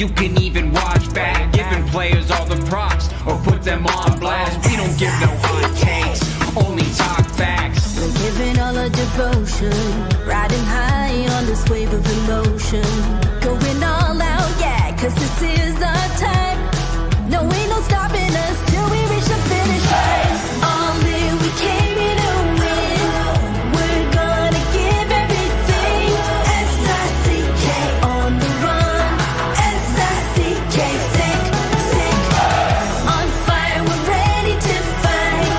you can even watch back. Giving players all the props or put them on blast. We don't give no hot takes, only talk facts. We're giving all our devotion, riding high on this wave of emotion. Going all out, yeah, cause this is our time. No, ain't no stopping us till we reach the finish line. All in, we came here to win. We're gonna give everything. S-I-C-K on the run. S-I-C-K, sick, sick. On fire, we're ready to fight.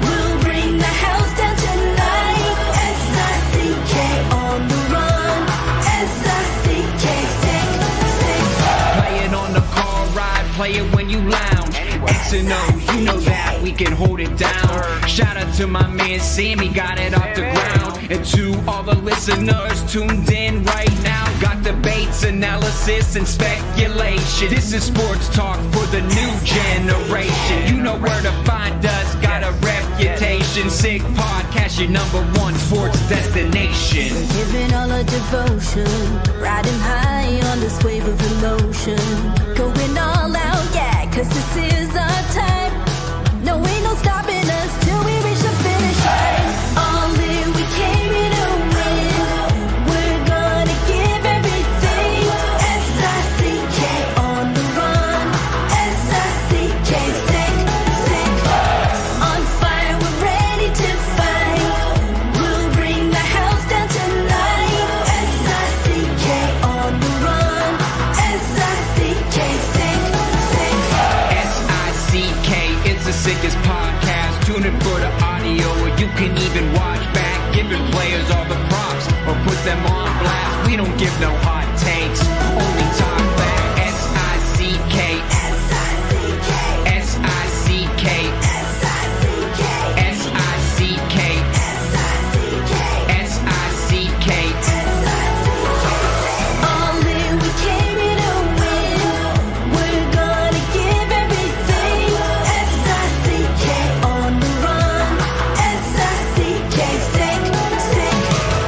We'll bring the house down tonight. S-I-C-K on the run. S-I-C-K, sick, sick. Play it on the car ride, play it when you lounge. X and O, you know that we can hold it down. Shout out to my man Sammy, got it off the ground. And to all the listeners tuned in right now, got debates, analysis, and speculation. This is sports talk for the new generation. You know where to find us, got a reputation. Sick Podcast, your #1 sports destination. Giving all our devotion, riding high on this wave of emotion. Going all out, yeah, cause this is our time. No, ain't no stopping us till we reach the finish line. All in, we came here to win. We're gonna give everything. S-I-C-K on the run. S-I-C-K, sick, sick. On fire, we're ready to fight. We'll bring the house down tonight. S-I-C-K on the run. S-I-C-K, sick, sick. S-I-C-K, it's the sickest podcast. Tune in for the audio, or you can even watch back. Giving players all the props or put them on blast. We don't give no hot takes, only talk back. S-I-C-K, S-I-C-K, S-I-C-K, S-I-C-K, S-I-C-K, S-I-C-K, S-I-C-K. All in, we came here to win. We're gonna give everything. S-I-C-K on the run. S-I-C-K, sick, sick.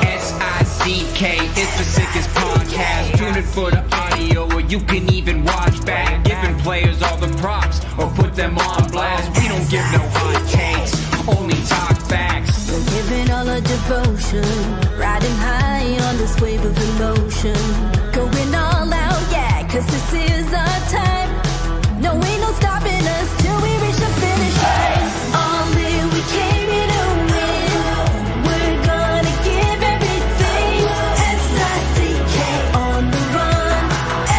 S-I-C-K, it's the sickest podcast. Tune in for the audio, or you can even watch back. Giving players all the props or put them on blast. We don't give no hot takes, only talk facts. We're giving all our devotion, riding high on this wave of emotion. Going all out, yeah, cause this is our time. No, ain't no stopping us till we reach the finish line. All in, we came here to win. We're gonna give everything. S-I-C-K on the run.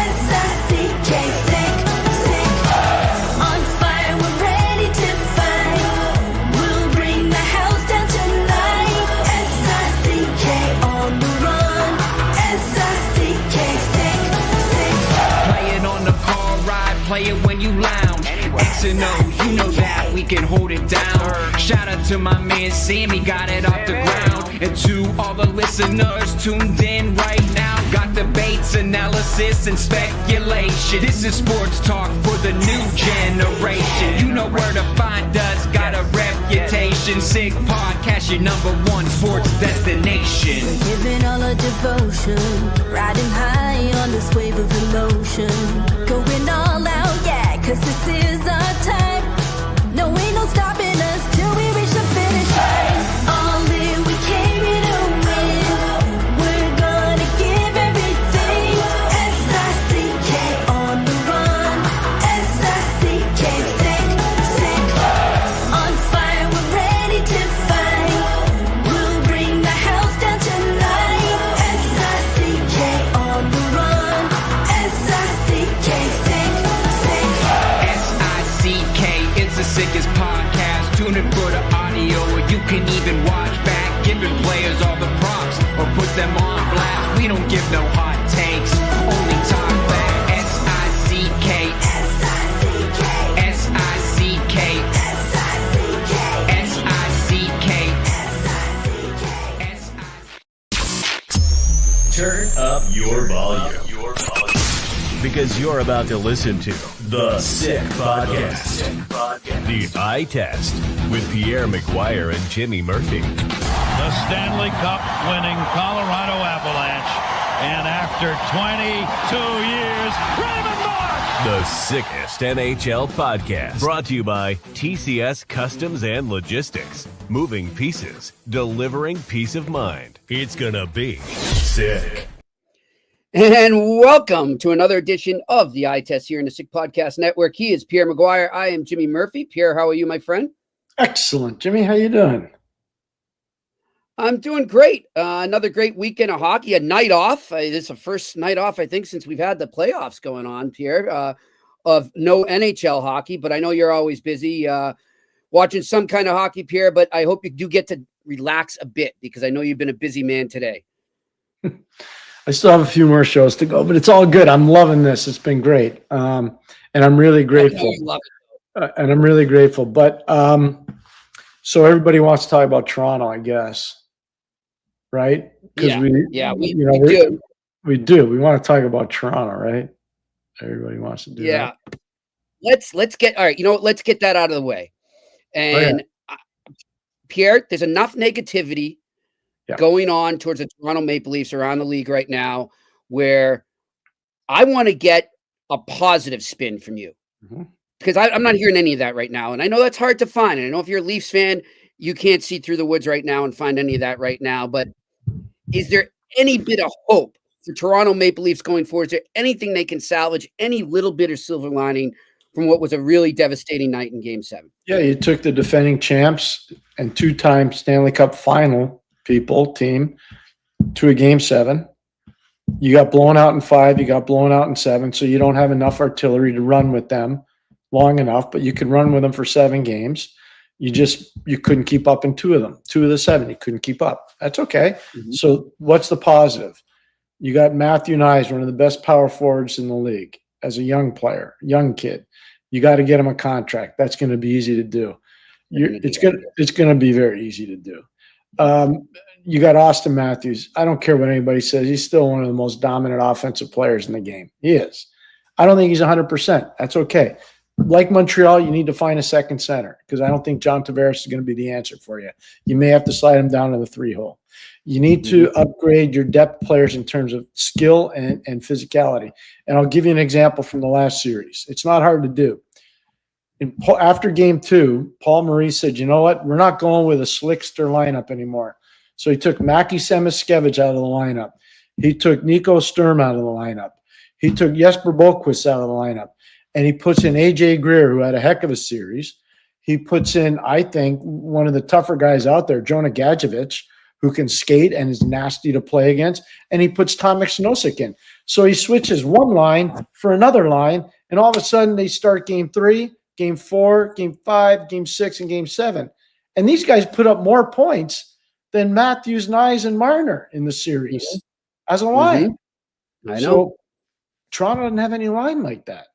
S-I-C-K, sick, sick. On fire, we're ready to fight. We'll bring the house down tonight. S-I-C-K on the run. S-I-C-K, sick, sick. Play it on the car ride, play it when you lounge. X and O, you know that we can hold it down. Shout out to my man Sammy, got it off the ground. And to all the listeners tuned in right now, got debates, analysis, and speculation. This is sports talk for the new generation. You know where to find us, got a reputation. Sick Podcast, your #1 sports destination. Giving all our devotion, riding high on this wave of emotion. Going all out, yeah, cause this is our time. No, ain't no stopping us till we reach the finish line. All in, we came here to win. We're gonna give everything. S-I-C-K on the run. S-I-C-K, sick, sick. On fire, we're ready to fight. We'll bring the house down tonight. S-I-C-K on the run. S-I-C-K, sick, sick. S-I-C-K, it's the sickest podcast. Tune in for the audio, or you can even watch back. Giving players all the props or put them on blast. We don't give no hot takes, only talk back. S-I-C-K, S-I-C-K, S-I-C-K, S-I-C-K, S-I-C-K, S-I-C-K. Turn up your volume. Because you're about to listen to The Sick Podcast. The Eye Test with Pierre, McGuire, and Jimmy Murphy. The Stanley Cup winning Colorado Avalanche. And after 22 years, Raymond The sickest NHL podcast. Brought to you by TCS Customs and Logistics. Moving pieces, delivering peace of mind. It's gonna be sick. And welcome to another edition of the Eye Test here in the Sick Podcast Network. He is Pierre McGuire. I am Jimmy Murphy. Pierre, how are you, my friend? Excellent. Jimmy, how you doing? I'm doing great. Another great weekend of hockey, a night off. This is the first night off, I think, since we've had the playoffs going on, Pierre, of no NHL hockey. But I know you're always busy watching some kind of hockey, Pierre, but I hope you do get to relax a bit because I know you've been a busy man today. I still have a few more shows to go, but it's all good. I'm loving this. It's been great. And I'm really grateful. And I'm really grateful. But so everybody wants to talk about Toronto, I guess. Right? Because we do. We do. We want to talk about Toronto, right? Everybody wants to do that. Let's get all right. Let's get that out of the way. And Pierre, there's enough negativity going on towards the Toronto Maple Leafs around the league right now, where I want to get a positive spin from you because I'm not hearing any of that right now, and I know that's hard to find. And I know if you're a Leafs fan, you can't see through the woods right now and find any of that right now. But is there any bit of hope for Toronto Maple Leafs going forward? Is there anything they can salvage, any little bit of silver lining from what was a really devastating night in Game 7? Yeah, you took the defending champs and two-time Stanley Cup final team to a Game 7. You got blown out in 5. You got blown out in 7, so you don't have enough artillery to run with them long enough, but you could run with them for 7 games. You couldn't keep up in 2 of them. 2 of the 7, you couldn't keep up. That's okay. So what's the positive? You got Matthew Nyes, one of the best power forwards in the league as a young player, young kid. You got to get him a contract. That's going to be easy to do. It's going to be very easy to do. You got Austin Matthews. I don't care what anybody says. He's still one of the most dominant offensive players in the game. He is. I don't think he's 100%. That's okay. Like Montreal, you need to find a second center because I don't think John Tavares is going to be the answer for you. You may have to slide him down to the 3-hole. You need to upgrade your depth players in terms of skill and physicality. And I'll give you an example from the last series. It's not hard to do. After Game 2, Paul Maurice said, you know what? We're not going with a slickster lineup anymore. So he took Mackie Semiskevich out of the lineup. He took Nico Sturm out of the lineup. He took Jesper Boqvist out of the lineup. And he puts in A.J. Greer, who had a heck of a series. He puts in, I think, one of the tougher guys out there, Jonah Gadjevich, who can skate and is nasty to play against. And he puts Tomek Nosek in. So he switches one line for another line. And all of a sudden, they start Game 3, Game 4, Game 5, Game 6, and Game 7. And these guys put up more points than Matthews, Nyes, and Marner in the series as a line. I know. So Toronto doesn't have any line like that.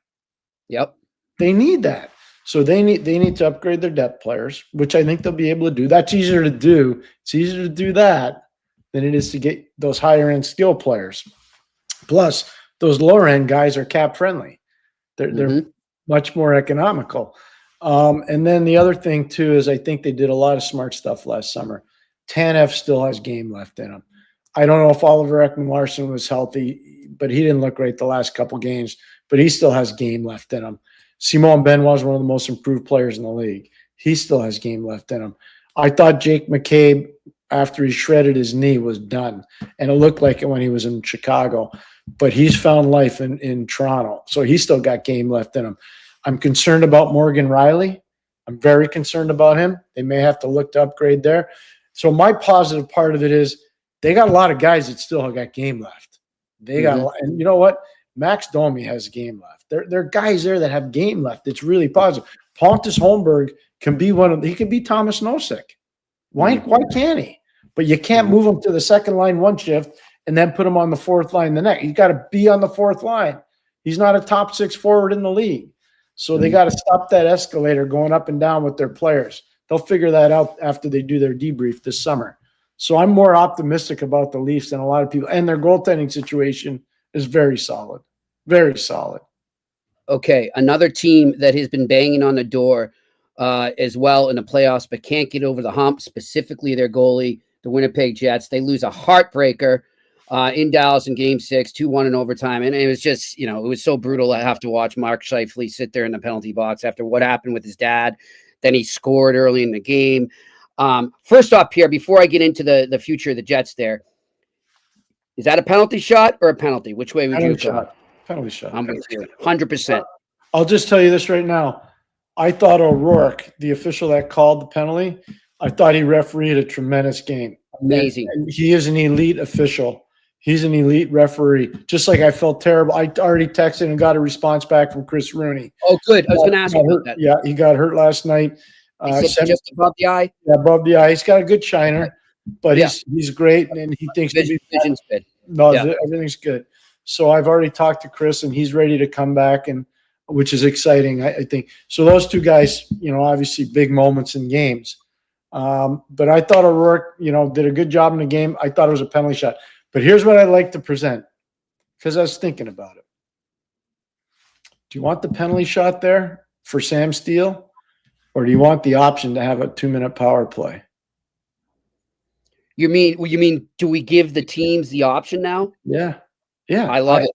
Yep. They need that. So they need to upgrade their depth players, which I think they'll be able to do. That's easier to do. It's easier to do that than it is to get those higher end skill players. Plus, those lower end guys are cap friendly. They're much more economical. And then the other thing too is I think they did a lot of smart stuff last summer. Tanev still has game left in him. I don't know if Oliver Ekman-Larsson was healthy, but he didn't look great the last couple games. But he still has game left in him. Simon Benoit is one of the most improved players in the league. He still has game left in him. I thought Jake McCabe, after he shredded his knee, was done. And it looked like it when he was in Chicago. But he's found life in Toronto. So he's still got game left in him. I'm concerned about Morgan Riley. I'm very concerned about him. They may have to look to upgrade there. So my positive part of it is they got a lot of guys that still have got game left. They got and you know what? Max Domi has game left. There are guys there that have game left. It's really positive. Pontus Holmberg can be he can be Thomas Nosek. Why can't he? But you can't move him to the second line one shift and then put him on the fourth line the next. He's got to be on the fourth line. He's not a top 6 forward in the league. So they got to stop that escalator going up and down with their players. They'll figure that out after they do their debrief this summer. So I'm more optimistic about the Leafs than a lot of people. And their goaltending situation is very solid. Very solid. Okay, another team that has been banging on the door as well in the playoffs, but can't get over the hump, specifically their goalie, the Winnipeg Jets. They lose a heartbreaker in Dallas in Game 6, 2-1 in overtime. And it was just, it was so brutal to have to watch Mark Scheifele sit there in the penalty box after what happened with his dad. Then he scored early in the game. First off, Pierre, before I get into the future of the Jets there, is that a penalty shot or a penalty? Which way would you go? Penalty shot. I'm with you. 100%. I'll just tell you this right now. I thought O'Rourke, the official that called the penalty, I thought he refereed a tremendous game. Amazing. And he is an elite official. He's an elite referee. Just like I felt terrible. I already texted and got a response back from Chris Rooney. Oh, good. I was going to ask you about that. Yeah, he got hurt last night. He said just above the eye? Yeah, above the eye. He's got a good shiner, but he's great, and he thinks vision's good. No, everything's good. So I've already talked to Chris, and he's ready to come back, and which is exciting, I think. So those two guys, obviously big moments in games. But I thought O'Rourke, did a good job in the game. I thought it was a penalty shot. But here's what I'd like to present, because I was thinking about it. Do you want the penalty shot there for Sam Steele, or do you want the option to have a 2-minute power play? You mean, do we give the teams the option now? Yeah. Yeah. I love it.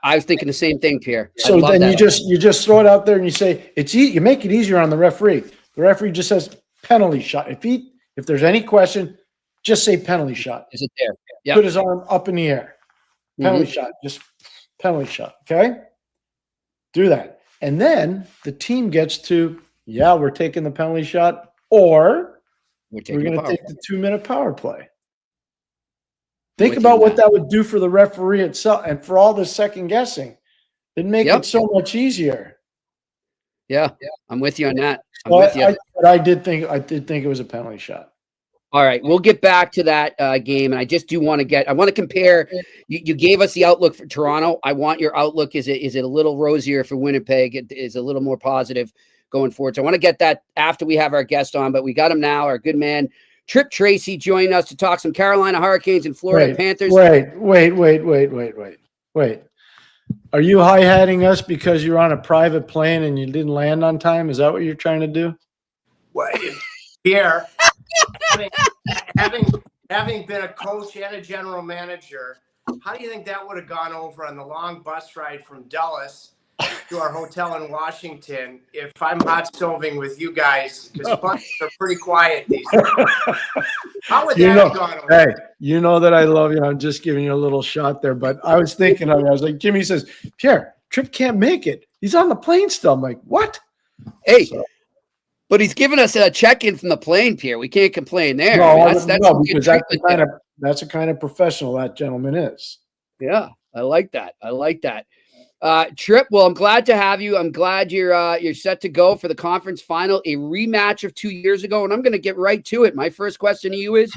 I was thinking the same thing, Pierre. So then you just throw it out there and you say it's you make it easier on the referee. The referee just says penalty shot. If there's any question, just say penalty shot. Is it there? Yeah. Put his arm up in the air. Penalty shot. Just penalty shot. Okay? Do that. And then the team gets to, we're taking the penalty shot, or we're going to take the 2-minute power play. Think about what that would do for the referee itself and for all the second guessing. It'd make it so much easier. Yeah, I'm with you on that. I did think it was a penalty shot. All right, we'll get back to that game, and I just do want to compare. You gave us the outlook for Toronto. I want your outlook. Is it a little rosier for Winnipeg? It is a little more positive going forward. So I want to get that after we have our guest on, but we got him now. Our good man, Trip Tracy, joining us to talk some Carolina Hurricanes and Florida Panthers. Wait. Are you hi-hatting us because you're on a private plane and you didn't land on time? Is that what you're trying to do? Well, Pierre, having been a coach and a general manager, how do you think that would have gone over on the long bus ride from Dulles to our hotel in Washington if I'm hot stoving with you guys? Because buses are pretty quiet these days. How would that have gone over? Hey, you know that I love you. I'm just giving you a little shot there. But I was thinking of it. I was like, Jimmy says, Pierre, Tripp can't make it. He's on the plane still. I'm like, what? Hey, but he's giving us a check-in from the plane, Pierre. We can't complain there. No, that's the kind of professional that gentleman is. Yeah, I like that. Tripp, well, I'm glad to have you. I'm glad you're set to go for the conference final, a rematch of 2 years ago, and I'm going to get right to it. My first question to you is,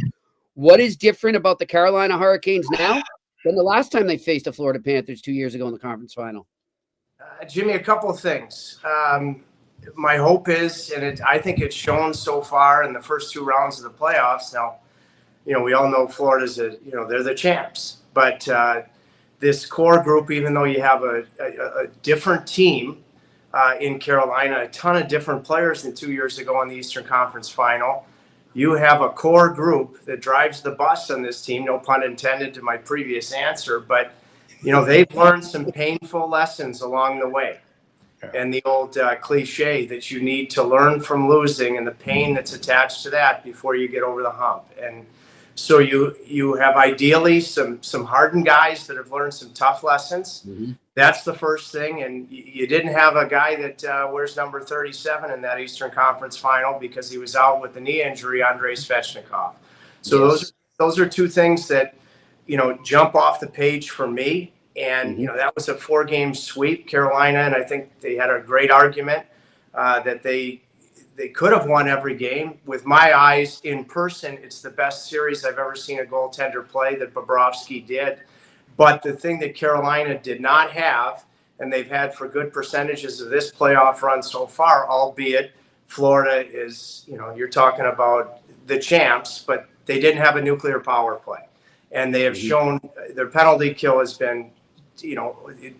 what is different about the Carolina Hurricanes now than the last time they faced the Florida Panthers 2 years ago in the conference final? Jimmy, a couple of things. My hope is, and I think it's shown so far in the first 2 rounds of the playoffs. Now, we all know Florida's they're the champs, but this core group, even though you have a different team in Carolina, a ton of different players than 2 years ago in the Eastern Conference Final, you have a core group that drives the bus on this team, no pun intended to my previous answer, but they've learned some painful lessons along the way. And the old cliche that you need to learn from losing and the pain that's attached to that before you get over the hump. And so you have ideally some hardened guys that have learned some tough lessons. Mm-hmm. That's the first thing. And you didn't have a guy that wears number 37 in that Eastern Conference Final because he was out with a knee injury, Andrei Svechnikov. So those are 2 things that, jump off the page for me. And, that was a 4-game sweep, Carolina. And I think they had a great argument that they could have won every game. With my eyes, in person, it's the best series I've ever seen a goaltender play that Bobrosvky did. But the thing that Carolina did not have, and they've had for good percentages of this playoff run so far, albeit Florida is, you're talking about the champs, but they didn't have a nuclear power play. And they have shown their penalty kill has been,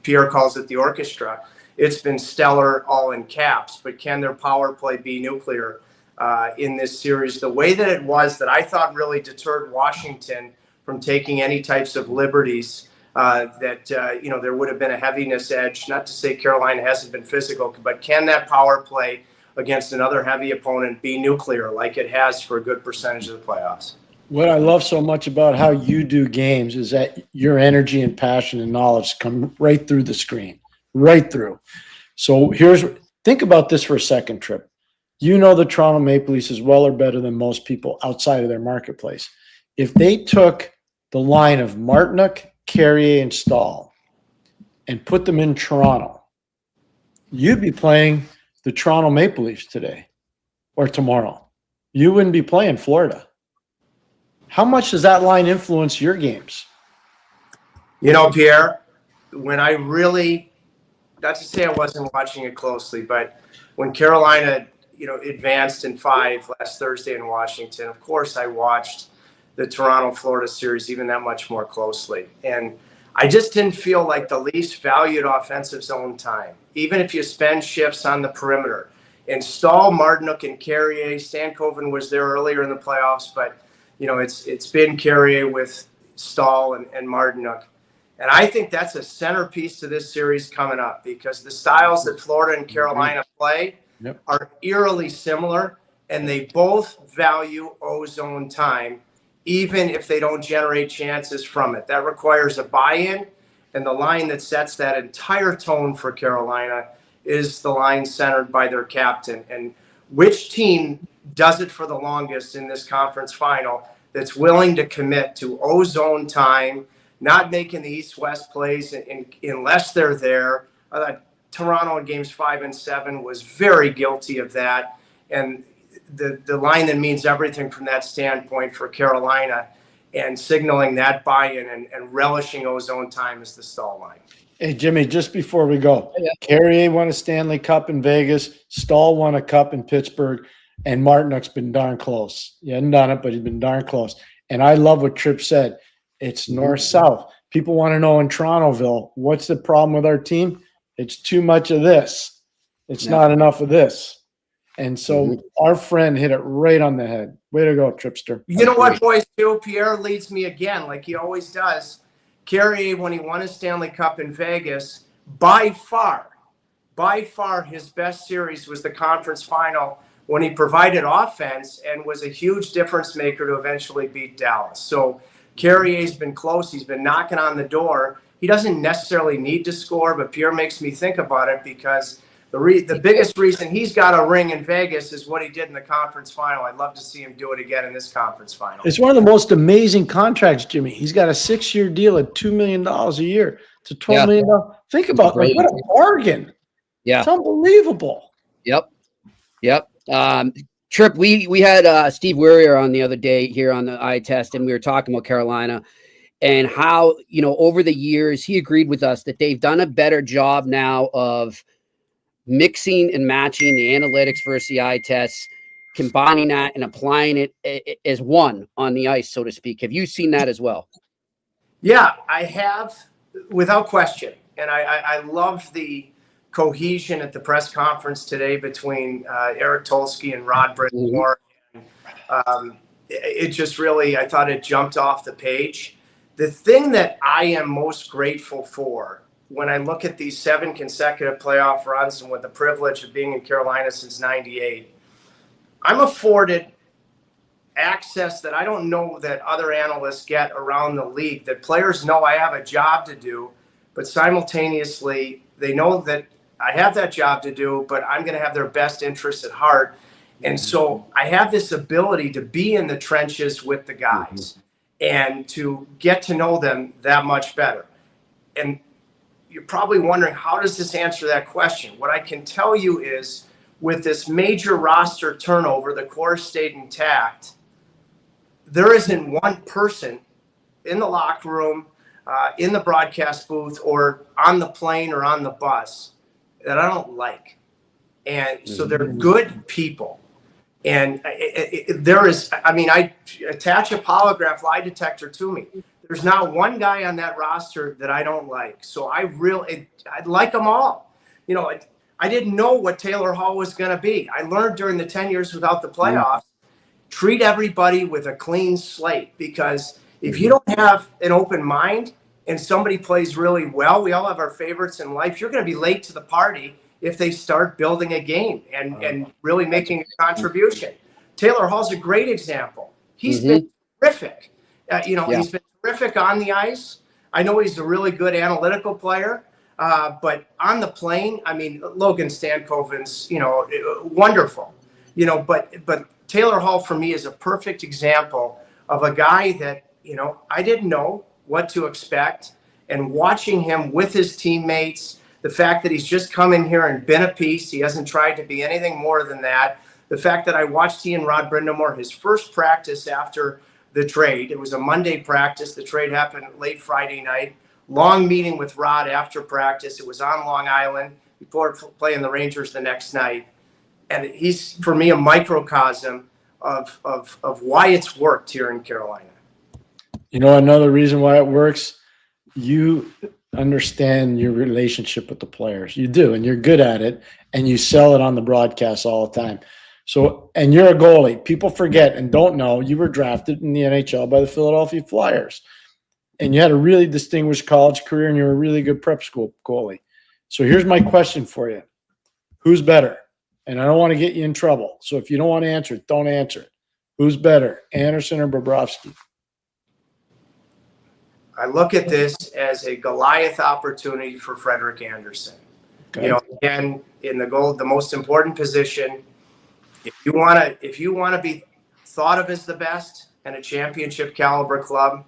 Pierre calls it the orchestra. It's been stellar, all in caps, but can their power play be nuclear in this series? The way that it was, that I thought really deterred Washington from taking any types of liberties that there would have been a heaviness edge. Not to say Carolina hasn't been physical, but can that power play against another heavy opponent be nuclear like it has for a good percentage of the playoffs? What I love so much about how you do games is that your energy and passion and knowledge come right through the screen, right through. So think about this for a second, Tripp. You know the Toronto Maple Leafs as well or better than most people outside of their marketplace. If they took the line of Martinook, Carrier, and Stahl and put them in Toronto, you'd be playing the Toronto Maple Leafs today or tomorrow. You wouldn't be playing Florida. How much does that line influence your games? Pierre, when I really, not to say I wasn't watching it closely, but when Carolina, advanced in 5 last Thursday in Washington, of course I watched the Toronto-Florida series even that much more closely. And I just didn't feel like the Leafs valued offensive zone time, even if you spend shifts on the perimeter. And Stahl, Martinook, and Carrier, Stankoven was there earlier in the playoffs, but it's been Carrier with Stahl and Martinook. And I think that's a centerpiece to this series coming up because the styles that Florida and Carolina play are eerily similar, and they both value O-zone time, even if they don't generate chances from it. That requires a buy-in, and the line that sets that entire tone for Carolina is the line centered by their captain. And which team does it for the longest in this conference final that's willing to commit to O-zone time, not making the East-West plays unless they're there? Toronto in games 5 and 7 was very guilty of that. And the line that means everything from that standpoint for Carolina and signaling that buy-in and relishing O-zone time is the Stahl line. Hey, Jimmy, just before we go, Carrier won a Stanley Cup in Vegas. Stahl won a cup in Pittsburgh. And Martinook's been darn close. He hadn't done it, but he's been darn close. And I love what Tripp said. It's north-south. People want to know in Torontoville, what's the problem with our team? It's too much of this. It's not enough of this. And so our friend hit it right on the head. Way to go, Tripster. You know what, boys, too? Pierre leads me again, like he always does. Carrier, when he won his Stanley Cup in Vegas, by far his best series was the conference final when he provided offense and was a huge difference maker to eventually beat Dallas. So Carrier's been close. He's been knocking on the door. He doesn't necessarily need to score, but Pierre makes me think about it because the biggest reason he's got a ring in Vegas is what he did in the conference final. I'd love to see him do it again in this conference final. It's one of the most amazing contracts, Jimmy. He's got a 6-year deal at $2 million a year to $12 million. Think about it. What a bargain. Yeah. It's unbelievable. Yep. Tripp, we had Steve Werrier on the other day here on the eye test, and we were talking about Carolina and how, over the years, he agreed with us that they've done a better job now of mixing and matching the analytics versus the eye tests, combining that and applying it as one on the ice, so to speak. Have you seen that as well? Yeah, I have, without question. And I love the cohesion at the press conference today between Eric Tolsky and Rod Bridmore. It just really, I thought it jumped off the page. The thing that I am most grateful for when I look at these 7 consecutive playoff runs and with the privilege of being in Carolina since '98, I'm afforded access that I don't know that other analysts get around the league, that players know I have a job to do, but simultaneously they know that I have that job to do, but I'm going to have their best interests at heart. And so I have this ability to be in the trenches with the guys and to get to know them that much better. And you're probably wondering, how does this answer that question? What I can tell you is, with this major roster turnover, the core stayed intact. There isn't one person in the locker room, in the broadcast booth, or on the plane or on the bus that I don't like. And so they're good people. And there is, I attach a polygraph lie detector to me. There's not one guy on that roster that I don't like. So I like them all. I didn't know what Taylor Hall was going to be. I learned during the 10 years without the playoffs, treat everybody with a clean slate, because If you don't have an open mind and somebody plays really well, we all have our favorites in life, you're going to be late to the party if they start building a game and really making a contribution. Taylor Hall's a great example. He's been terrific. He's been terrific on the ice. I know he's a really good analytical player, but on the plane, I mean, Logan Stankoven's, wonderful. But Taylor Hall for me is a perfect example of a guy that, I didn't know what to expect, and watching him with his teammates, the fact that he's just come in here and been a piece, he hasn't tried to be anything more than that. The fact that I watched he and Rod Brindamore, his first practice after the trade, it was a Monday practice. The trade happened late Friday night. Long meeting with Rod after practice. It was on Long Island before playing the Rangers the next night. And he's, for me, a microcosm of why it's worked here in Carolina. Another reason why it works, you understand your relationship with the players. You do, and you're good at it, and you sell it on the broadcast all the time. So, and you're a goalie. People forget and don't know you were drafted in the NHL by the Philadelphia Flyers. And you had a really distinguished college career, and you're a really good prep school goalie. So here's my question for you. Who's better? And I don't want to get you in trouble. So if you don't want to answer it, don't answer it. Who's better, Andersen or Bobrosvky? I look at this as a Goliath opportunity for Frederik Andersen. Okay. Again, in the most important position, if you want to be thought of as the best in a championship caliber club,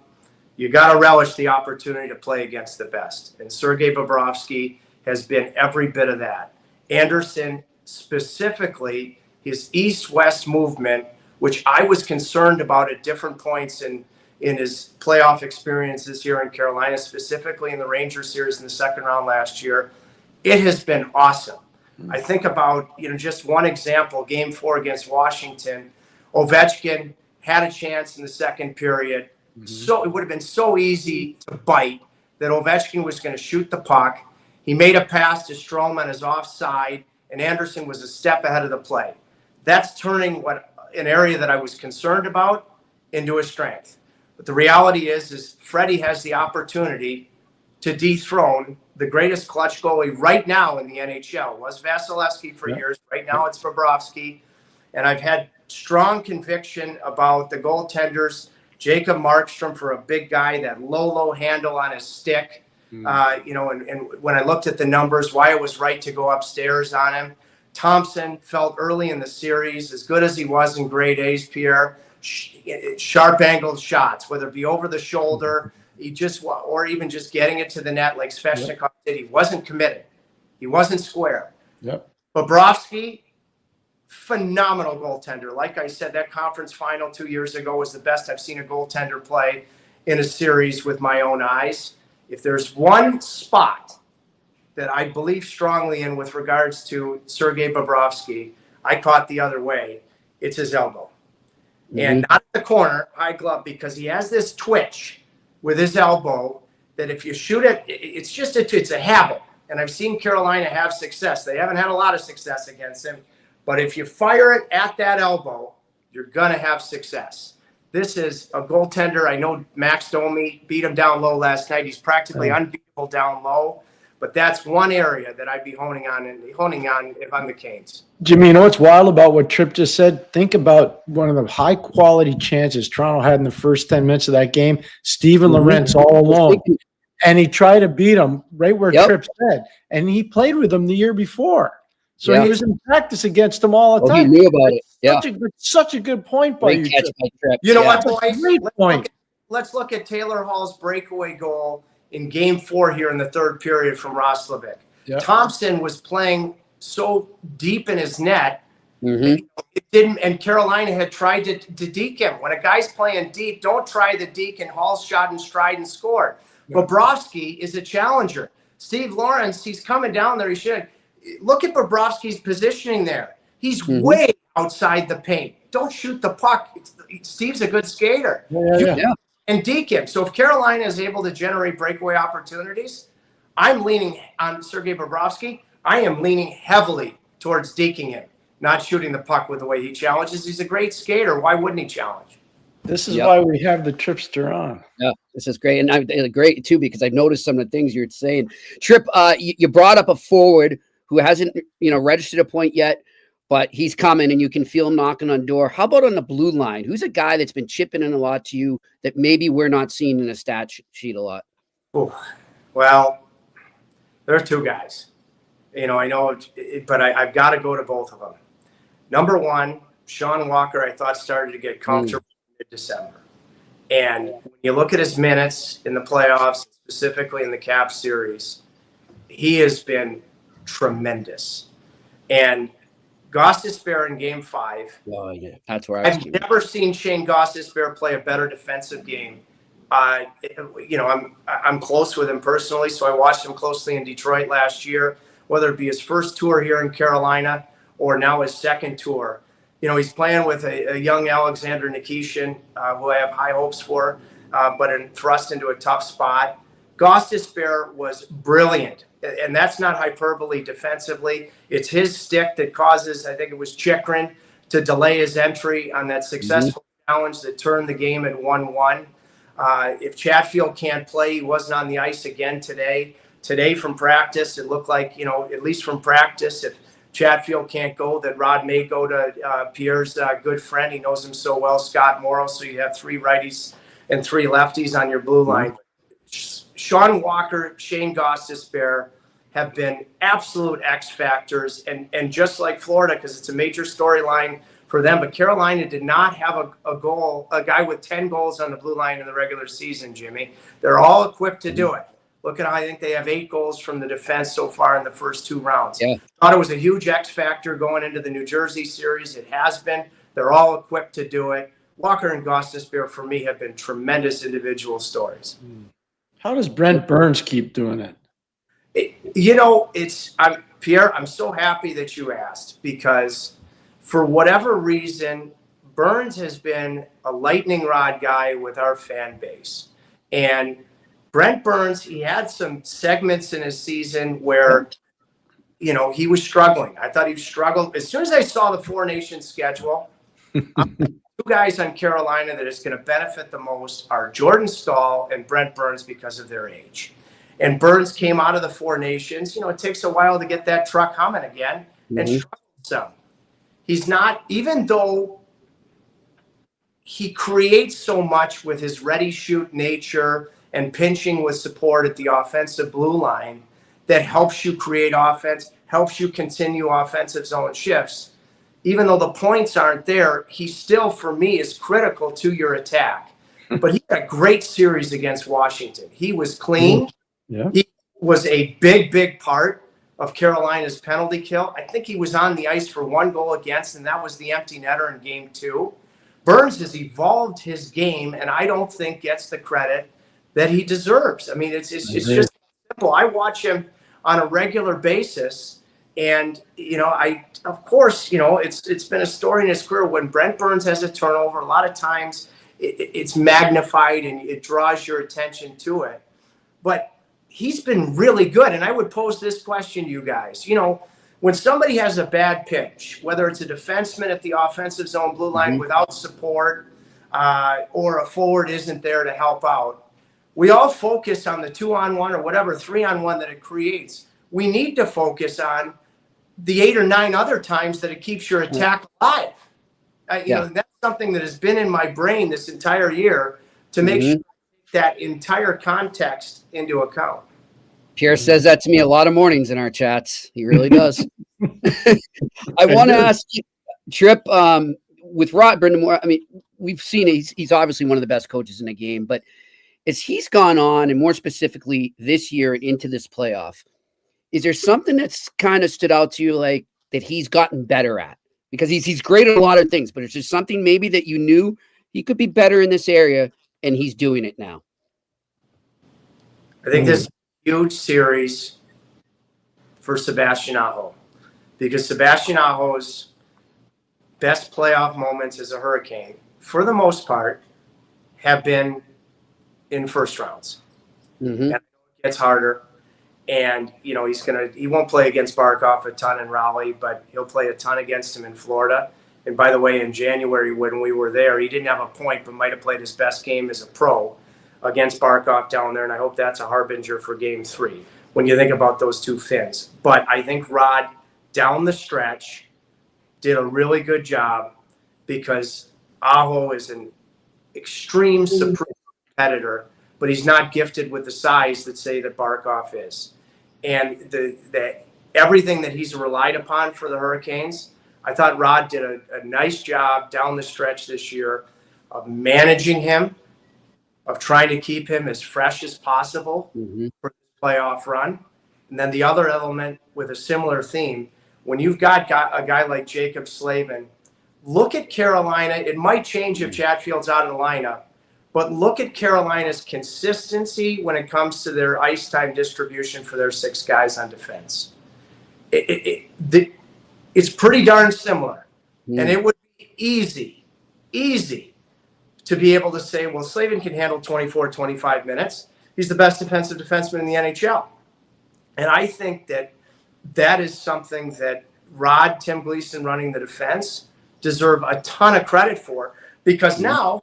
you got to relish the opportunity to play against the best. And Sergei Bobrosvky has been every bit of that. Andersen, specifically, his east-west movement, which I was concerned about at different points in his playoff experiences here in Carolina, specifically in the Rangers series in the second round last year, it has been awesome. I think about, just one example, game 4 against Washington, Ovechkin had a chance in the second period. So it would have been so easy to bite that Ovechkin was going to shoot the puck. He made a pass to Strome on his offside, and Andersen was a step ahead of the play. That's turning an area that I was concerned about into a strength. But the reality is Freddie has the opportunity to dethrone the greatest clutch goalie right now in the NHL. It was Vasilevsky for years. Right now it's Bobrosvky. And I've had strong conviction about the goaltenders. Jacob Markstrom, for a big guy, that low handle on his stick. And when I looked at the numbers, why it was right to go upstairs on him. Thompson felt early in the series, as good as he was in grade A's, Pierre, sharp angled shots, whether it be over the shoulder, or even just getting it to the net like Svechnikov did. He wasn't committed. He wasn't square. Bobrosvky, phenomenal goaltender. Like I said, that conference final 2 years ago was the best I've seen a goaltender play in a series with my own eyes. If there's one spot that I believe strongly in with regards to Sergei Bobrosvky, I caught the other way. It's his elbow. And not the corner, high glove, because he has this twitch with his elbow that if you shoot it, it's a habit. And I've seen Carolina have success. They haven't had a lot of success against him. But if you fire it at that elbow, you're going to have success. This is a goaltender. I know Max Domi beat him down low last night. He's practically unbeatable down low. But that's one area that I'd be honing on if I'm the Canes. Jimmy, you know what's wild about what Tripp just said? Think about one of the high-quality chances Toronto had in the first 10 minutes of that game. Steven Lorentz all alone. And he tried to beat him right where Tripp said. And he played with him the year before. So he was in practice against him all the time. He knew about it. Such a good point by Great catch by Tripp. You know what, boys? Great point. Let's look at Taylor Hall's breakaway goal in game 4 here in the third period from Roslovic. Thompson was playing so deep in his net, it didn't, and Carolina had tried to deke him. When a guy's playing deep, don't try the deke, and Hall shot in stride and scored. Bobrosvky is a challenger. Steve Lawrence, he's coming down there. He should look at Bobrowski's positioning there. He's way outside the paint. Don't shoot the puck. Steve's a good skater. And deke him. So if Carolina is able to generate breakaway opportunities, I'm leaning on Sergei Bobrosvky. I am leaning heavily towards deking him, not shooting the puck with the way he challenges. He's a great skater. Why wouldn't he challenge? This is why we have the Tripster on. Yeah, this is great. And great, too, because I've noticed some of the things you're saying. Trip, you brought up a forward who hasn't, registered a point yet, but he's coming and you can feel him knocking on the door. How about on the blue line? Who's a guy that's been chipping in a lot to you that maybe we're not seeing in a stat sheet a lot? Ooh. Well, there are two guys. I know, but I've got to go to both of them. Number one, Sean Walker, I thought started to get comfortable in mid-December. And when you look at his minutes in the playoffs, specifically in the Cap series, he has been tremendous. And Gostisbehere in Game 5. Oh, yeah, that's where I've never seen Shane Gostisbehere play a better defensive game. I'm close with him personally, so I watched him closely in Detroit last year, whether it be his first tour here in Carolina or now his second tour. He's playing with a young Alexander Nikishin, who I have high hopes for, but thrust into a tough spot. Gostisbehere was brilliant, and that's not hyperbole defensively. It's his stick that causes, I think it was Chikrin, to delay his entry on that successful challenge that turned the game at 1-1. If Chatfield can't play, he wasn't on the ice again today. Today from practice, it looked like, at least from practice, if Chatfield can't go, that Rod may go to Pierre's good friend. He knows him so well, Scott Morrow. So you have 3 righties and 3 lefties on your blue line. Sean Walker, Shane Gostisbehere have been absolute X factors. And just like Florida, because it's a major storyline for them, but Carolina did not have a guy with 10 goals on the blue line in the regular season, Jimmy. They're all equipped to do it. Look at how I think they have 8 goals from the defense so far in the first 2 rounds. Yeah. Thought it was a huge X factor going into the New Jersey series. It has been. They're all equipped to do it. Walker and Gostisbehere, for me, have been tremendous individual stories. How does Brent Burns keep doing it? Pierre, I'm so happy that you asked, because for whatever reason, Burns has been a lightning rod guy with our fan base. And Brent Burns, he had some segments in his season where, he was struggling. I thought he struggled. As soon as I saw the 4 Nations schedule, 2 guys on Carolina that is going to benefit the most are Jordan Staal and Brent Burns because of their age. And Burns came out of the 4 Nations. It takes a while to get that truck humming again, and struggled some. He's not, even though he creates so much with his ready shoot nature and pinching with support at the offensive blue line that helps you create offense, helps you continue offensive zone shifts. Even though the points aren't there, he still, for me, is critical to your attack. But he had a great series against Washington. He was clean. Yeah. He was a big, big part of Carolina's penalty kill. I think he was on the ice for 1 goal against, and that was the empty netter in Game 2. Burns has evolved his game, and I don't think gets the credit that he deserves. I mean, it's just simple. I watch him on a regular basis, and of course, it's been a story in his career when Brent Burns has a turnover. A lot of times, it's magnified and it draws your attention to it. But he's been really good, and I would pose this question to you guys. When somebody has a bad pitch, whether it's a defenseman at the offensive zone blue line without support, or a forward isn't there to help out, we all focus on the 2-on-1 or whatever 3-on-1 that it creates. We need to focus on the 8 or 9 other times that it keeps your attack alive. That's something that has been in my brain this entire year to make sure that entire context into account. Pierre says that to me a lot of mornings in our chats. He really does. I want to ask you, Trip, with Brendan Moore, I mean, we've seen he's obviously one of the best coaches in the game, but as he's gone on, and more specifically this year and into this playoff, is there something that's kind of stood out to you, like that he's gotten better at? Because he's great at a lot of things, but it's just something maybe that you knew he could be better in this area, and he's doing it now. I think this is a huge series for Sebastian Aho, because Sebastian Aho's best playoff moments as a Hurricane, for the most part, have been in first rounds. And it gets harder. And, he won't play against Barkov a ton in Raleigh, but he'll play a ton against him in Florida. And by the way, in January when we were there, he didn't have a point, but might have played his best game as a pro against Barkov down there. And I hope that's a harbinger for game 3 when you think about those two Finns. But I think Rod, down the stretch, did a really good job because Aho is an extreme supreme competitor, but he's not gifted with the size that say that Barkov is. And the everything that he's relied upon for the Hurricanes, I thought Rod did a nice job down the stretch this year of managing him, of trying to keep him as fresh as possible for the playoff run. And then the other element with a similar theme, when you've got a guy like Jacob Slavin, look at Carolina. It might change if Chatfield's out of the lineup, but look at Carolina's consistency when it comes to their ice time distribution for their 6 guys on defense. It's pretty darn similar. And it would be easy to be able to say, well, Slavin can handle 24, 25 minutes. He's the best defensive defenseman in the NHL. And I think that is something that Rod, Tim Gleason running the defense deserve a ton of credit for, because now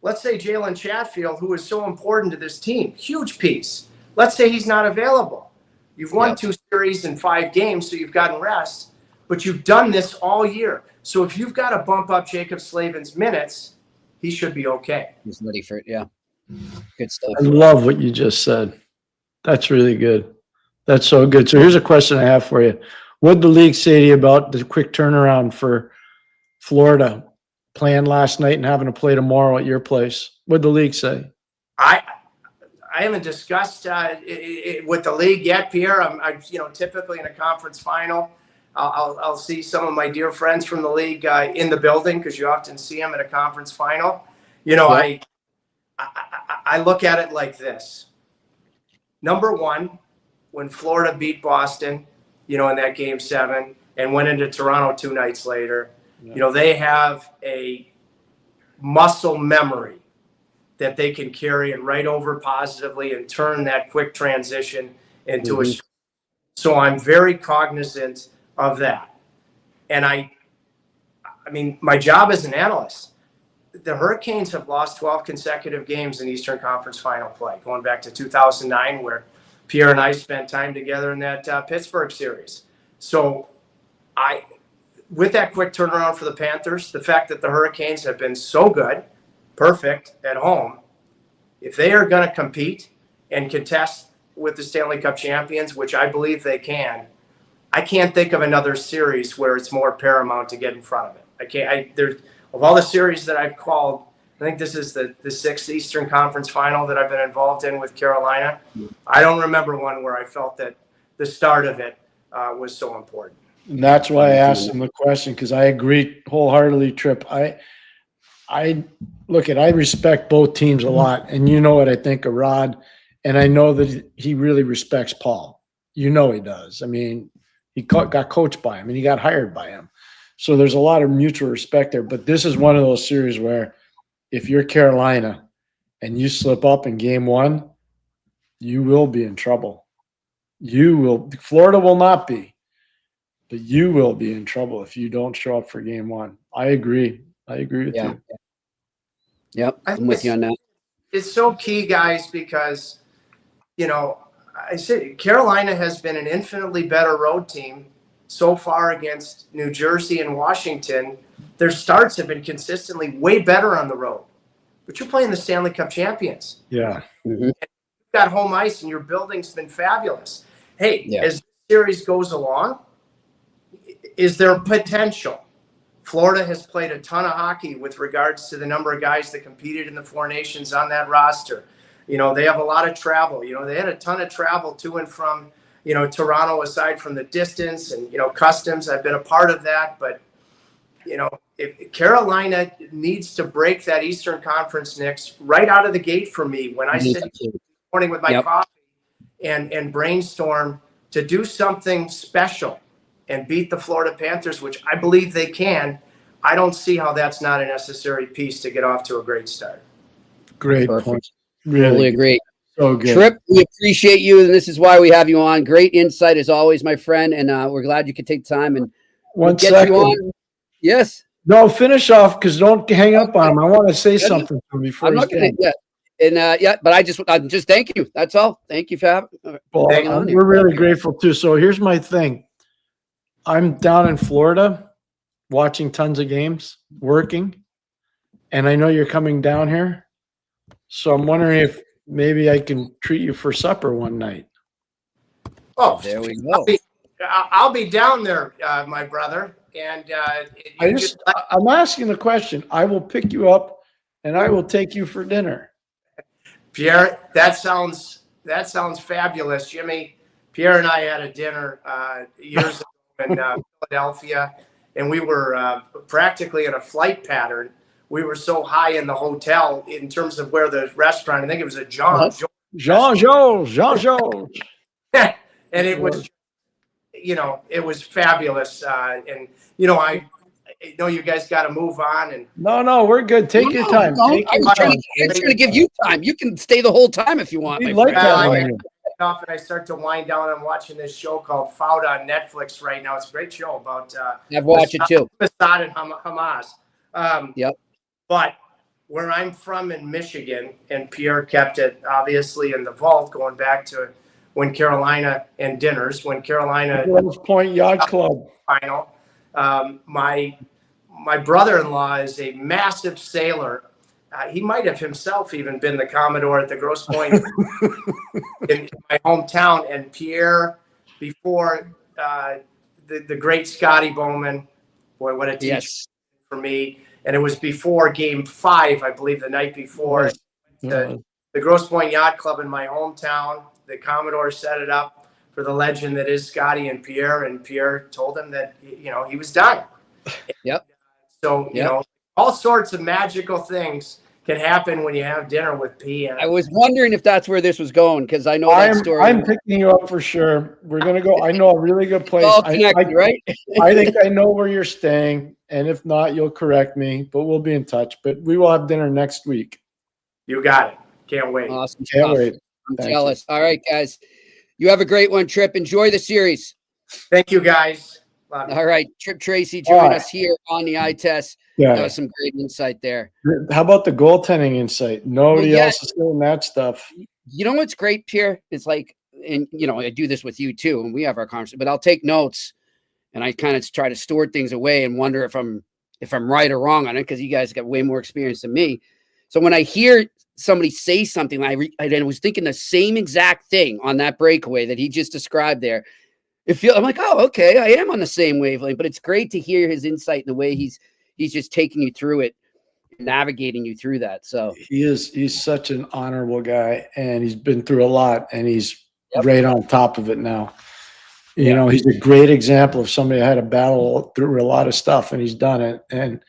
let's say Jalen Chatfield, who is so important to this team, huge piece. Let's say he's not available. You've won 2 series in 5 games, so you've gotten rest, but you've done this all year. So if you've got to bump up Jacob Slavin's minutes, he should be okay. He's ready for it. Yeah. Good stuff. I love what you just said. That's really good. That's so good. So here's a question I have for you. What did the league say to you about the quick turnaround for Florida playing last night and having to play tomorrow at your place? What did the league say? I haven't discussed with the league yet, Pierre. I'm typically in a conference final, I'll see some of my dear friends from the league in the building, because you often see them at a conference final. I look at it like this. Number one, when Florida beat Boston, in that game 7 and went into Toronto 2 nights later, they have a muscle memory that they can carry it right over positively and turn that quick transition into a. So I'm very cognizant of that. And I mean, my job as an analyst, the Hurricanes have lost 12 consecutive games in Eastern Conference Final play, going back to 2009, where Pierre and I spent time together in that Pittsburgh series. So with that quick turnaround for the Panthers, the fact that the Hurricanes have been so good, perfect at home, if they are going to compete and contest with the Stanley Cup champions, which I believe they can, I can't think of another series where it's more paramount to get in front of it. Of all the series that I've called, I think this is the 6th Eastern Conference Final that I've been involved in with Carolina. I don't remember one where I felt that the start of it was so important. And that's why I asked him the question, because I agree wholeheartedly, Tripp. I respect both teams a lot, and you know what I think of Rod, and I know that he really respects Paul. He does. I mean, he got coached by him, and he got hired by him. So there's a lot of mutual respect there. But this is one of those series where if you're Carolina and you slip up in game 1, you will be in trouble. Florida will not be, but you will be in trouble if you don't show up for game 1. I agree with you. Yep, I'm with you on that. It's so key, guys, because, I say Carolina has been an infinitely better road team so far against New Jersey and Washington. Their starts have been consistently way better on the road. But you're playing the Stanley Cup champions. Yeah. Mm-hmm. You've got home ice, and your building's been fabulous. Hey, as the series goes along, is there potential? Florida has played a ton of hockey with regards to the number of guys that competed in the 4 nations on that roster. They have a lot of travel. They had a ton of travel to and from, Toronto, aside from the distance and, customs. I've been a part of that. But, if Carolina needs to break that Eastern Conference Knicks right out of the gate for me, when I sit this morning with my coffee and brainstorm to do something special and beat the Florida Panthers, which I believe they can, I don't see how that's not a necessary piece to get off to a great start. Great point. Really totally agree. So good. Tripp, we appreciate you, and this is why we have you on. Great insight as always, my friend, and we're glad you could take time and One second. you on. Yes. No, finish off because don't hang up on him. I want to say something to him before I'm he's not going done. to, but I'm just thank you. That's all. Thank you for having. Well, we're really grateful too. So here's my thing. I'm down in Florida watching tons of games, working, and I know you're coming down here. So I'm wondering if maybe I can treat you for supper one night. Oh, there we go. I'll be down there, my brother. And I'm asking the question. I will pick you up and I will take you for dinner. Pierre, that sounds fabulous. Jimmy, Pierre and I had a dinner years ago in Philadelphia, and we were practically in a flight pattern. We were so high in the hotel in terms of where the restaurant, I think it was a Jean. And it was, it was fabulous. And, I know you guys got to move on. And no, we're good. Take your time. I'm trying to give you time. You can stay the whole time if you want. We like that. And I start to wind down. I'm watching this show called Fout on Netflix right now. It's a great show about I've watched it too. Assad and Hamas. Yep. But where I'm from in Michigan, and Pierre kept it obviously in the vault going back to when Carolina and dinners, when Carolina Grosse Point Yacht Club final. My brother-in-law is a massive sailor. He might have himself even been the Commodore at the Grosse Point in my hometown. And Pierre, before the great Scotty Bowman, boy, what a teacher for me. And it was before Game 5, I believe, the night before. The Grosse Point Yacht Club in my hometown. The Commodore set it up for the legend that is Scotty and Pierre told him that, he was done. Yep. So, all sorts of magical things can happen when you have dinner with P. I was wondering if that's where this was going because I know that story. I'm picking you up for sure. We're going to go. I know a really good place. All connected, right? I think I know where you're staying. And if not, you'll correct me, but we'll be in touch. But we will have dinner next week. You got it. Can't wait. Awesome. Can't wait. I'm jealous. All right, guys. You have a great one, Tripp. Enjoy the series. Thank you, guys. All right. Trip Tracy joined us here on the eye test. Yeah. That was some great insight there. How about the goaltending insight? Nobody else is doing that stuff. You know what's great, Pierre? It's like, and I do this with you too, and we have our conversation, but I'll take notes and I kind of try to store things away and wonder if I'm right or wrong on it because you guys got way more experience than me. So when I hear somebody say something, I was thinking the same exact thing on that breakaway that he just described there. I'm like, oh, okay, I am on the same wavelength, but it's great to hear his insight and the way he's just taking you through it, navigating you through that. So he's such an honorable guy and he's been through a lot and he's right on top of it now. He's a great example of somebody who had a battle through a lot of stuff and he's done it. And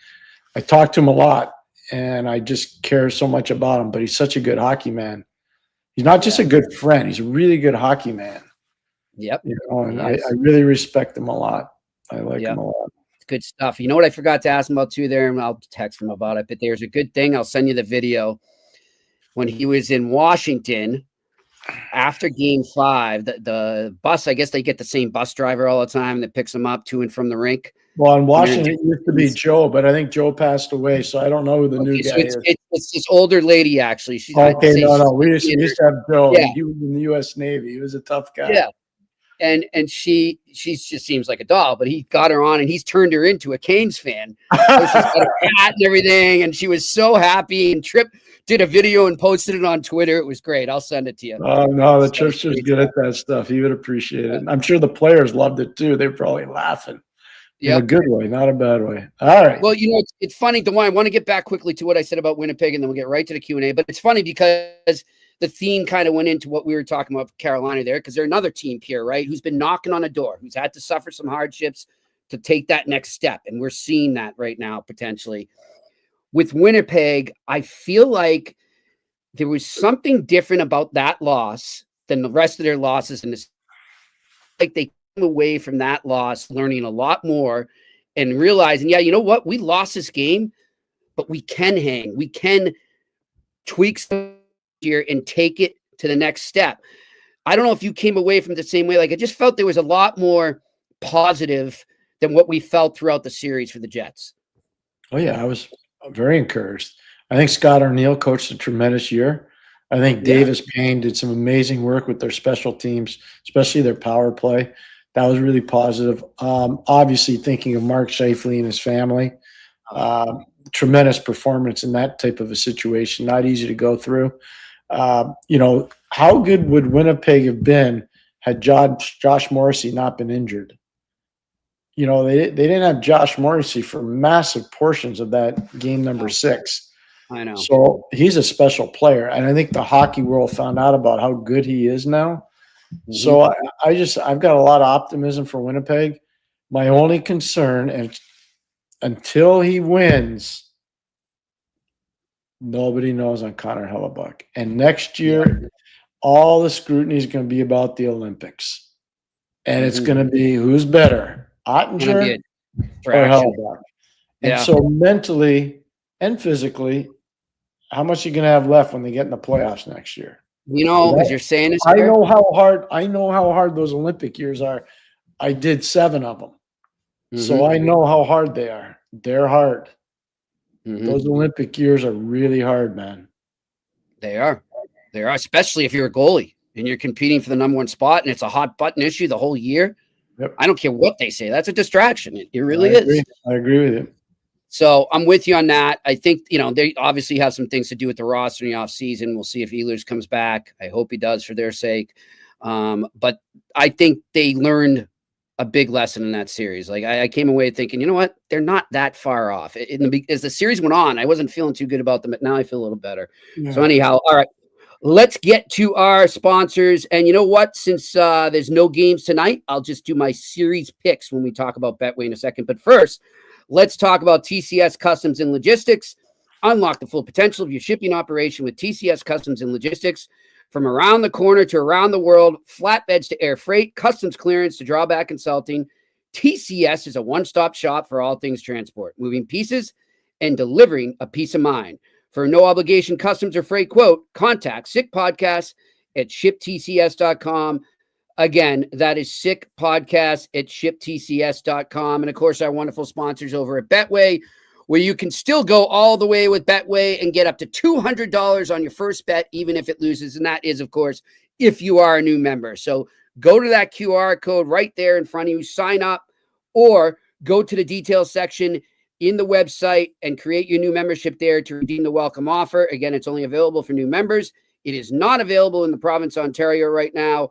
I talk to him a lot and I just care so much about him, but he's such a good hockey man. He's not just a good friend. He's a really good hockey man. Yep. And I really respect him a lot. I like him a lot. Good stuff. You know what I forgot to ask him about too there, and I'll text him about it, but there's a good thing. I'll send you the video. When he was in Washington after Game 5, the bus, I guess they get the same bus driver all the time that picks them up to and from the rink. Well, in Washington, it used to be Joe, but I think Joe passed away, so I don't know who the new guy is. It's this older lady, actually. She's no. We used to have Joe. Yeah. He was in the U.S. Navy. He was a tough guy. Yeah. And she just seems like a doll, but he got her on and he's turned her into a Canes fan. So she's got a hat and everything, and she was so happy. And Tripp did a video and posted it on Twitter. It was great. I'll send it to you. Oh no, the Tripp's just good at that stuff. He would appreciate it. I'm sure the players loved it too. They're probably laughing. In a good way, not a bad way. All right. Well, it's funny. I want to get back quickly to what I said about Winnipeg, and then we'll get right to the Q&A. But it's funny because the theme kind of went into what we were talking about with Carolina there, because they're another team here, right, who's been knocking on a door, who's had to suffer some hardships to take that next step. And we're seeing that right now, potentially. With Winnipeg, I feel like there was something different about that loss than the rest of their losses. And it's like they came away from that loss learning a lot more and realizing, you know what? We lost this game, but we can hang. We can tweak some here and take it to the next step. I don't know if you came away from it the same way. Like, I just felt there was a lot more positive than what we felt throughout the series for the Jets. Oh, yeah, I was very encouraged. I think Scott O'Neill coached a tremendous year. I think Davis Payne did some amazing work with their special teams, especially their power play. That was really positive. Obviously, thinking of Mark Scheifele and his family, tremendous performance in that type of a situation, not easy to go through. How good would Winnipeg have been had Josh Morrissey not been injured? They didn't have Josh Morrissey for massive portions of that game number 6. I know. So he's a special player, and I think the hockey world found out about how good he is now. Mm-hmm. So I've got a lot of optimism for Winnipeg. My only concern, and until he wins, nobody knows on Connor Hellebuck. And next year, all the scrutiny is going to be about the Olympics, and it's going to be who's better. Ottinger or Hellebuck. And so mentally and physically, how much are you going to have left when they get in the playoffs next year? As you're saying this, I know how hard those Olympic years are. I did 7 of them. Mm-hmm. So I know how hard they are. They're hard. Mm-hmm. Those Olympic years are really hard, man. They are, especially if you're a goalie and you're competing for the number 1 spot and it's a hot button issue the whole year. Yep. I don't care what they say. That's a distraction. It really is. I agree with you. So I'm with you on that. I think, they obviously have some things to do with the roster in the offseason. We'll see if Ehlers comes back. I hope he does for their sake. But I think they learned a big lesson in that series. Like I came away thinking, you know what? They're not that far off. As the series went on, I wasn't feeling too good about them, but now I feel a little better. Yeah. So anyhow, all right. Let's get to our sponsors. And you know what? Since there's no games tonight, I'll just do my series picks when we talk about Betway in a second. But first, let's talk about TCS Customs and Logistics. Unlock the full potential of your shipping operation with TCS Customs and Logistics. From around the corner to around the world, flatbeds to air freight, customs clearance to drawback consulting, TCS is a one-stop shop for all things transport, moving pieces and delivering a peace of mind. For no obligation customs or freight quote, contact sickpodcast at shiptcs.com. Again, that is sickpodcast at shiptcs.com. And of course, our wonderful sponsors over at Betway, where you can still go all the way with Betway and get up to $200 on your first bet, even if it loses. And that is, of course, if you are a new member. So go to that QR code right there in front of you, sign up, or go to the details section in the website and create your new membership there to redeem the welcome offer. Again, it's only available for new members. It is not available in the province of Ontario right now.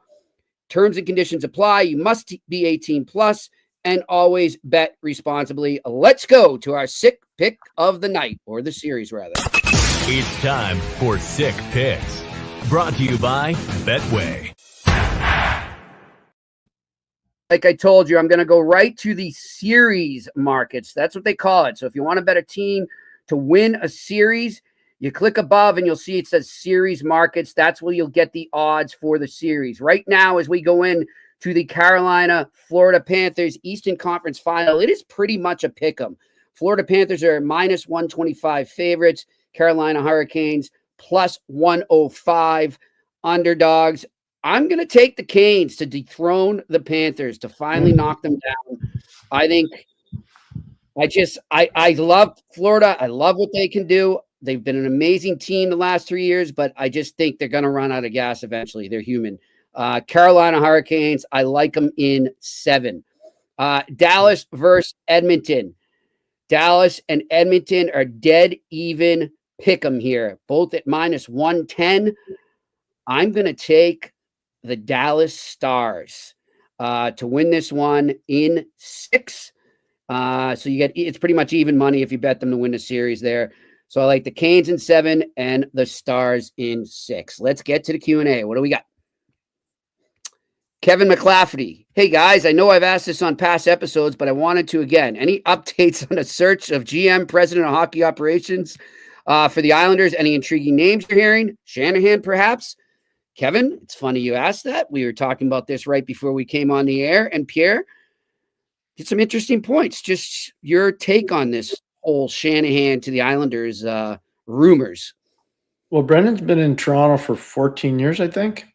Terms and conditions apply. You must be 18 plus and always bet responsibly. Let's go to our sick pick of the night, or the series rather. It's time for Sick Picks, brought to you by Betway. Like I told you, I'm going to go right to the series markets. That's what they call it. So if you want a better team to win a series, you click above and you'll see it says series markets. That's where you'll get the odds for the series. Right now, as we go in to the Carolina-Florida Panthers Eastern Conference Final, it is pretty much a pick 'em. Florida Panthers are minus 125 favorites. Carolina Hurricanes plus 105 underdogs. I'm going to take the Canes to dethrone the Panthers, to finally knock them down. I love Florida. I love what they can do. They've been an amazing team the last 3 years, but I just think they're going to run out of gas eventually. They're human. Carolina Hurricanes, I like them in 7. Dallas versus Edmonton. Dallas and Edmonton are dead even pick 'em here, both at minus 110. I'm going to take the Dallas Stars to win this one in 6. So it's pretty much even money if you bet them to win the series there. So I like the Canes in 7 and the Stars in 6. Let's get to the Q&A. What do we got? Kevin McClafferty. Hey, guys, I know I've asked this on past episodes, but I wanted to again. Any updates on the search of GM, president of hockey operations for the Islanders? Any intriguing names you're hearing? Shanahan, perhaps? Kevin, it's funny you asked that. We were talking about this right before we came on the air. And Pierre, did some interesting points. Just your take on this whole Shanahan to the Islanders rumors. Well, Brendan's been in Toronto for 14 years, I think.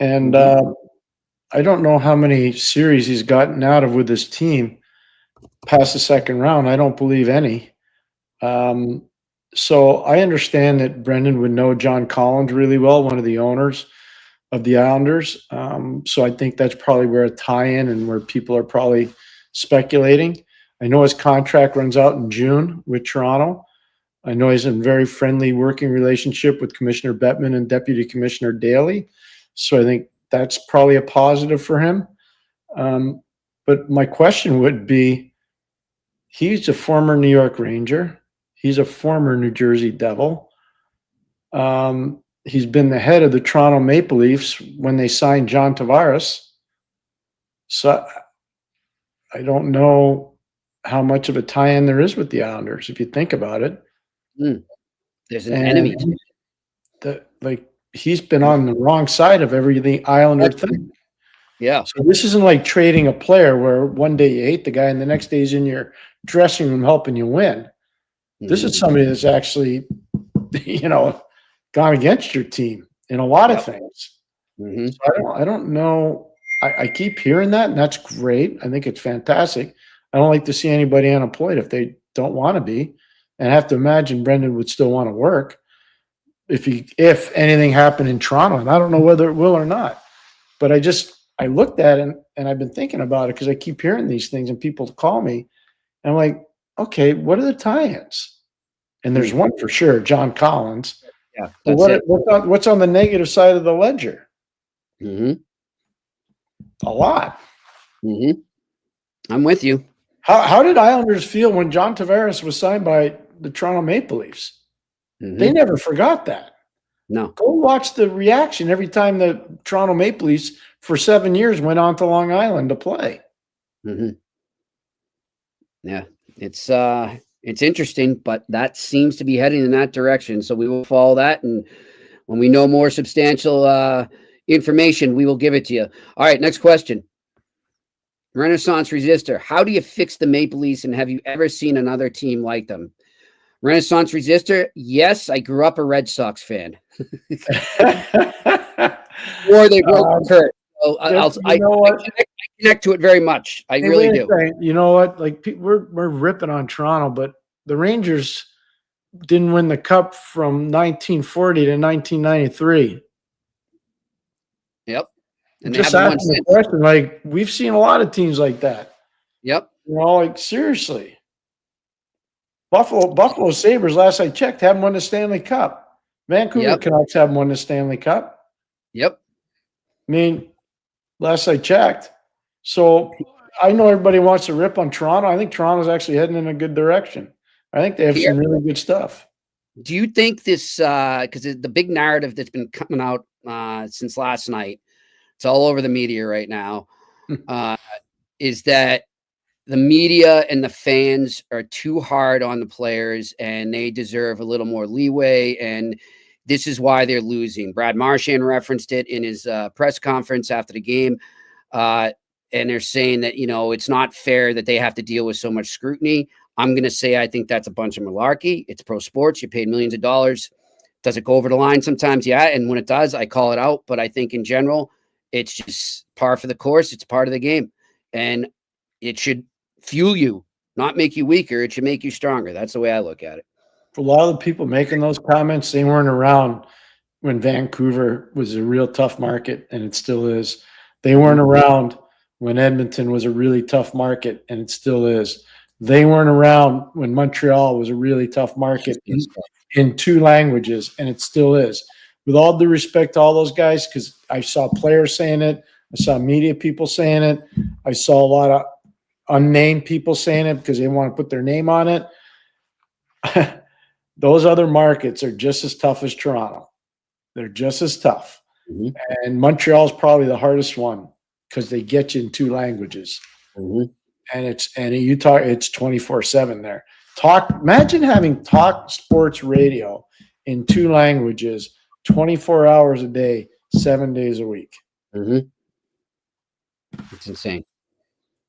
And I don't know how many series he's gotten out of with his team. past the second round. I don't believe any. So I understand that Brendan would know John Collins really well, one of the owners of the Islanders. So I think that's probably where a tie-in and where people are probably speculating. I know his contract runs out in June with Toronto. I know he's in very friendly working relationship with Commissioner Bettman and Deputy Commissioner Daly. So I think that's probably a positive for him. But my question would be, he's a former New York Ranger. He's a former New Jersey Devil. He's been the head of the Toronto Maple Leafs when they signed John Tavares. So I don't know how much of a tie-in there is with the Islanders, if you think about it. There's an enemy. He's been on the wrong side of everything Islander thing. Yeah. So this isn't like trading a player where one day you hate the guy and the next day he's in your dressing room helping you win. This is somebody that's actually, gone against your team in a lot of things. So I don't know. I keep hearing that, and that's great. I think it's fantastic. I don't like to see anybody unemployed if they don't want to be. And I have to imagine Brendan would still want to work if anything happened in Toronto. And I don't know whether it will or not. But I looked at it and I've been thinking about it because I keep hearing these things and people call me. And I'm like, okay, what are the tie-ins? And there's one for sure, John Collins. Yeah. What's on the negative side of the ledger? A lot. I'm with you. How did Islanders feel when John Tavares was signed by the Toronto Maple Leafs? They never forgot that. No. Go watch the reaction every time the Toronto Maple Leafs for 7 years went on to Long Island to play. Yeah, it's interesting, but that seems to be heading in that direction. So we will follow that, and when we know more substantial information, we will give it to you. All right, next question. Renaissance Resistor, how do you fix the Maple Leafs, and have you ever seen another team like them? Renaissance Resistor, yes, I grew up a Red Sox fan. Or they broke Kurt. So I connect to it very much. I really do. You know what? Like, we're ripping on Toronto, but the Rangers didn't win the Cup from 1940 to 1993. Yep. And just asking the question, like, we've seen a lot of teams like that. Yep. Like, seriously. Buffalo Sabres, last I checked, haven't won the Stanley Cup. Vancouver Canucks haven't won the Stanley Cup. Yep. I mean, last I checked. So I know everybody wants to rip on Toronto. I think Toronto's actually heading in a good direction. I think they have some really good stuff. Do you think this, because the big narrative that's been coming out since last night, it's all over the media right now, is that the media and the fans are too hard on the players and they deserve a little more leeway, and this is why they're losing. Brad Marchand referenced it in his press conference after the game, and they're saying that, it's not fair that they have to deal with so much scrutiny. I'm going to say I think that's a bunch of malarkey. It's pro sports. You paid millions of dollars. Does it go over the line sometimes? Yeah, and when it does, I call it out. But I think in general, it's just par for the course. It's part of the game. And it should fuel you, not make you weaker. It should make you stronger. That's the way I look at it. For a lot of the people making those comments, they weren't around when Vancouver was a real tough market, and it still is. They weren't around when Edmonton was a really tough market, and it still is. They weren't around when Montreal was a really tough market in two languages, and it still is. With all due respect to all those guys, because I saw players saying it, I saw media people saying it, I saw a lot of unnamed people saying it because they want to put their name on it. Those other markets are just as tough as Toronto. They're just as tough. And Montreal's probably the hardest one because they get you in two languages. And it's 24/7 there. Imagine having talk sports radio in two languages, 24 hours a day, 7 days a week. It's insane.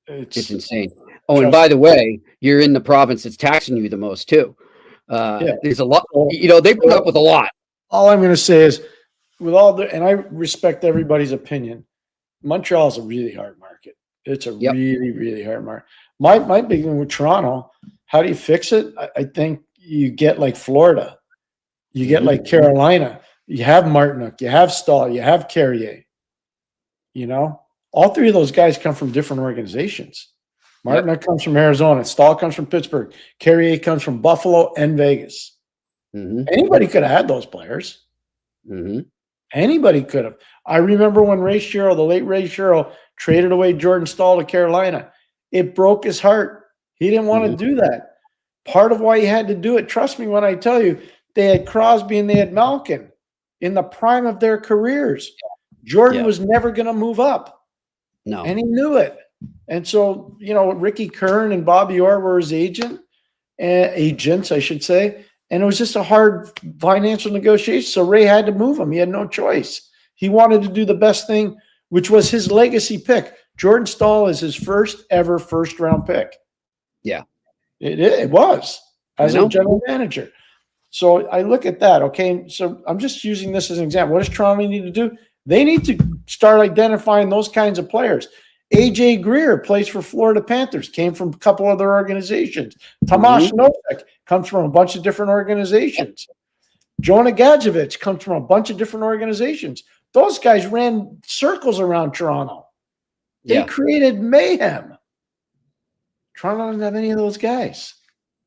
It's insane. Oh, and by the way, you're in the province that's taxing you the most too. There's a lot. They put up with a lot. All I'm going to say is, and I respect everybody's opinion, Montreal is a really hard market. It's a really, really hard market. My big thing with Toronto, how do you fix it? I think you get like Florida. You get like Carolina. You have Martinook. You have Stahl. You have Carrier. All three of those guys come from different organizations. Martinook comes from Arizona. Stahl comes from Pittsburgh. Carrier comes from Buffalo and Vegas. Anybody could have had those players. Anybody could have. I remember when the late Ray Sherrill, traded away Jordan Stahl to Carolina. It broke his heart. He didn't want to do that. Part of why he had to do it, trust me when I tell you, they had Crosby and they had Malkin in the prime of their careers. Jordan was never going to move up. No. And he knew it. And so, Ricky Kern and Bobby Orr were his agents, I should say. And it was just a hard financial negotiation. So Ray had to move him. He had no choice. He wanted to do the best thing, which was his legacy pick. Jordan Stahl is his first ever first-round pick. Yeah. It was as a general manager. So I look at that. Okay. So I'm just using this as an example. What does Toronto need to do? They need to start identifying those kinds of players. AJ Greer plays for Florida Panthers, came from a couple other organizations. Tomas Nosek comes from a bunch of different organizations. Jonah Gadjevich comes from a bunch of different organizations. Those guys ran circles around Toronto. They created mayhem. Toronto doesn't have any of those guys.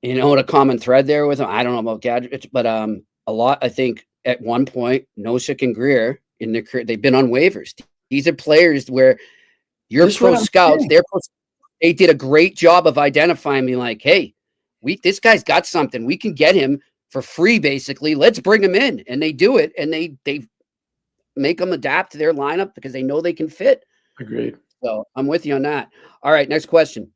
You know what a common thread there with them? I don't know about Gadgets, but a lot, I think, at one point, Nosek and Greer, in their career, they've been on waivers. These are players where your pro scouts, they did a great job of identifying me like, hey, this guy's got something. We can get him for free, basically. Let's bring him in. And they do it, and they make them adapt to their lineup because they know they can fit. Agreed. So I'm with you on that. All right, next question.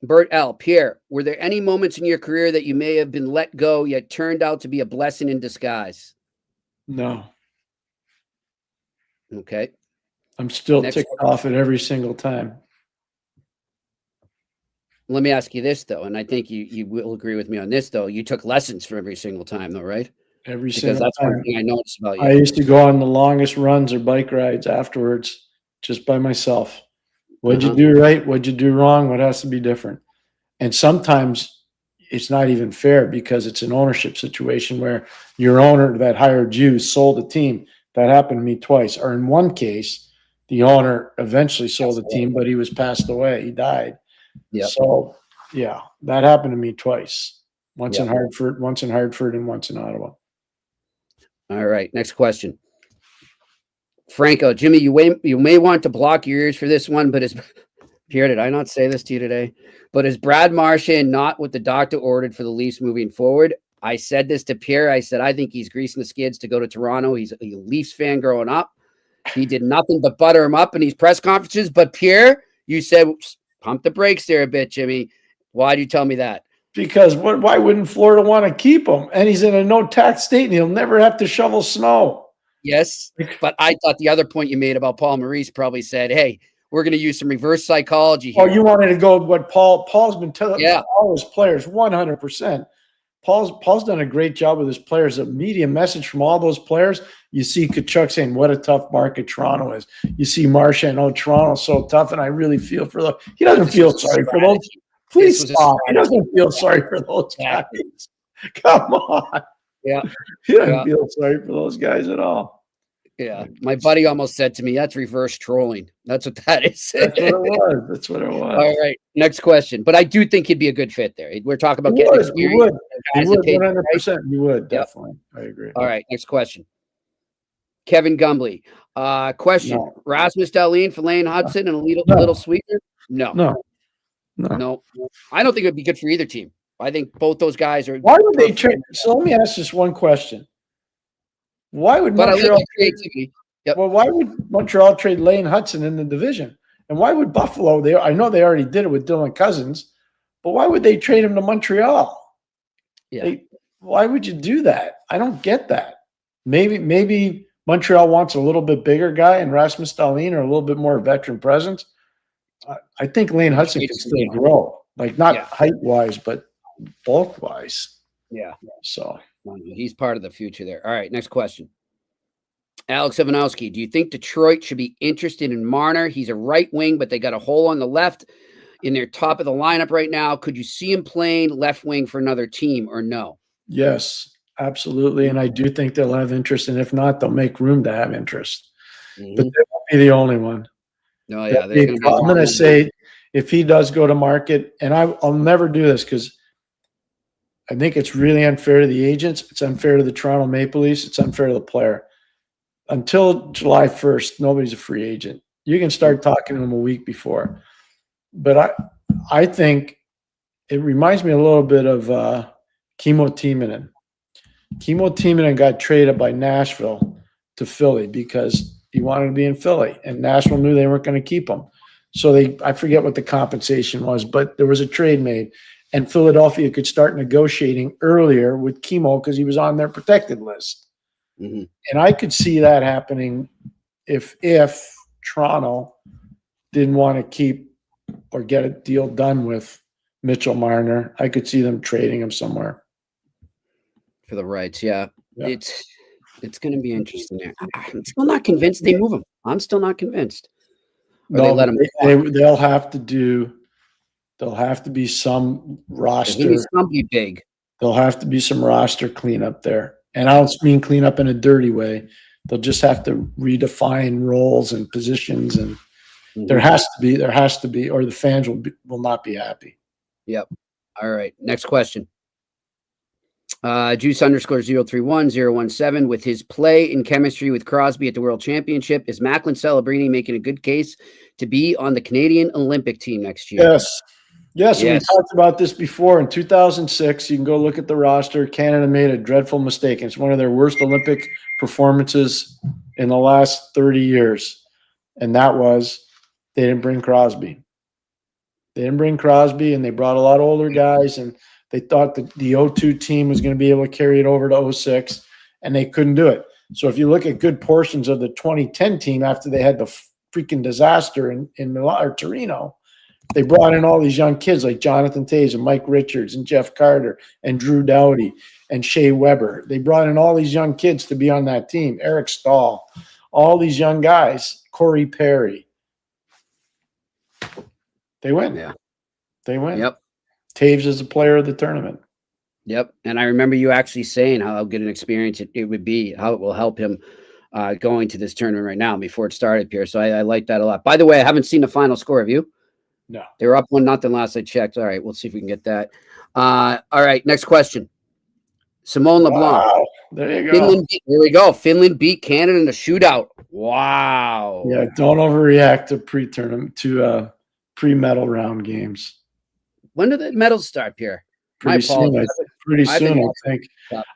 Bert L. Pierre, were there any moments in your career that you may have been let go yet turned out to be a blessing in disguise? No. Okay. I'm still ticked off at every single time. Let me ask you this, though, and I think you will agree with me on this, though. You took lessons for every single time, though, right? Every single time. Because that's one thing I noticed about you. I used to go on the longest runs or bike rides afterwards just by myself. What'd you do right? What'd you do wrong? What has to be different? And sometimes it's not even fair because it's an ownership situation where your owner that hired you sold a team. That happened to me twice. Or in one case, the owner eventually sold the team, but he was passed away. He died. Yep. So, yeah, that happened to me twice. Once in Hartford, and once in Ottawa. All right, next question. Franco, Jimmy, you may want to block your ears for this one, but Pierre, did I not say this to you today? But is Brad Marchand not what the doctor ordered for the Leafs moving forward? I said this to Pierre. I said, I think he's greasing the skids to go to Toronto. He's a Leafs fan growing up. He did nothing but butter him up in these press conferences. But Pierre, you said, pump the brakes there a bit, Jimmy. Why do you tell me that? Because why wouldn't Florida want to keep him? And he's in a no-tax state, and he'll never have to shovel snow. Yes, but I thought the other point you made about Paul Maurice probably said, hey, we're going to use some reverse psychology here. Oh, you wanted to go what Paul's been telling all his players, 100%. Paul's done a great job with his players. A media message from all those players. You see Tkachuk saying, what a tough market Toronto is. You see Marchand, Toronto's so tough, and I really feel for those. He doesn't feel sorry for those. Please stop. He doesn't feel sorry for those guys. Come on. Yeah. He doesn't feel sorry for those guys at all. Yeah. My buddy almost said to me, that's reverse trolling. That's what that is. That's what it was. All right. Next question. But I do think he'd be a good fit there. We're talking about getting experience. You would 100%. You would, definitely. I agree. All right. Next question. Kevin Gumbly. Question. No. Rasmus Dahlin for Lane Hudson and a little sweetener? No. I don't think it would be good for either team. I think both those guys are. Why would they trade? So let me ask just one question. Why would Montreal trade? Well, why would Montreal trade Lane Hudson in the division? And why would Buffalo? I know they already did it with Dylan Cousins, but why would they trade him to Montreal? Yeah. Why would you do that? I don't get that. Maybe Montreal wants a little bit bigger guy and Rasmus Dahlin or a little bit more veteran presence. I think Lane Hudson can still grow, like not height-wise, but bulk-wise. Yeah. So he's part of the future there. All right, next question. Alex Ivanowski, do you think Detroit should be interested in Marner? He's a right wing, but they got a hole on the left. in their top of the lineup right now. Could you see him playing left wing for another team or no? Yes, absolutely. And I do think they'll have interest. And if not, they'll make room to have interest. Mm-hmm. But they won't be the only one. No, yeah. I'm going to say if he does go to market, and I'll never do this because I think it's really unfair to the agents. It's unfair to the Toronto Maple Leafs. It's unfair to the player. Until July 1st, nobody's a free agent. You can start talking to them a week before. But I think it reminds me a little bit of Kimmo Timonen. Kimmo Timonen got traded by Nashville to Philly because he wanted to be in Philly, and Nashville knew they weren't going to keep him. So I forget what the compensation was, but there was a trade made, and Philadelphia could start negotiating earlier with Kimmo because he was on their protected list. Mm-hmm. And I could see that happening if Toronto didn't want to keep or get a deal done with Mitchell Marner. I could see them trading him somewhere for the rights. Yeah. It's going to be interesting there. I'm still not convinced they move him. I'm still not convinced. Or no, they let him. They'll have to be some roster. Somebody big. There'll have to be some roster cleanup there. And I don't mean clean up in a dirty way. They'll just have to redefine roles and positions, and there has to be, or the fans will not be happy. Yep. All right. Next question. Juice _031-017 with his play in chemistry with Crosby at the World Championship. Is Macklin Celebrini making a good case to be on the Canadian Olympic team next year? Yes. We talked about this before. In 2006, you can go look at the roster. Canada made a dreadful mistake. It's one of their worst Olympic performances in the last 30 years. And that was they didn't bring Crosby. And they brought a lot of older guys, and they thought that the 02 team was going to be able to carry it over to 06, and they couldn't do it. So if you look at good portions of the 2010 team after they had the freaking disaster in Torino, they brought in all these young kids like Jonathan Toews and Mike Richards and Jeff Carter and Drew Doughty and Shea Weber. They brought in all these young kids to be on that team. Eric Stahl, all these young guys, Corey Perry. They win. Yeah. They win. Yep. Toews is a player of the tournament. Yep. And I remember you actually saying how good an experience it would be, how it will help him going to this tournament right now before it started, Pierre. So I like that a lot. By the way, I haven't seen the final score. Have you? No. They were up 1-0 last I checked. All right. We'll see if we can get that. All right. Next question. Simone LeBlanc. Wow. There you go. Here we go. Finland beat Canada in a shootout. Wow. Yeah. Don't overreact to pre-medal round games. When do the medals start, Pierre? Pretty soon, I think.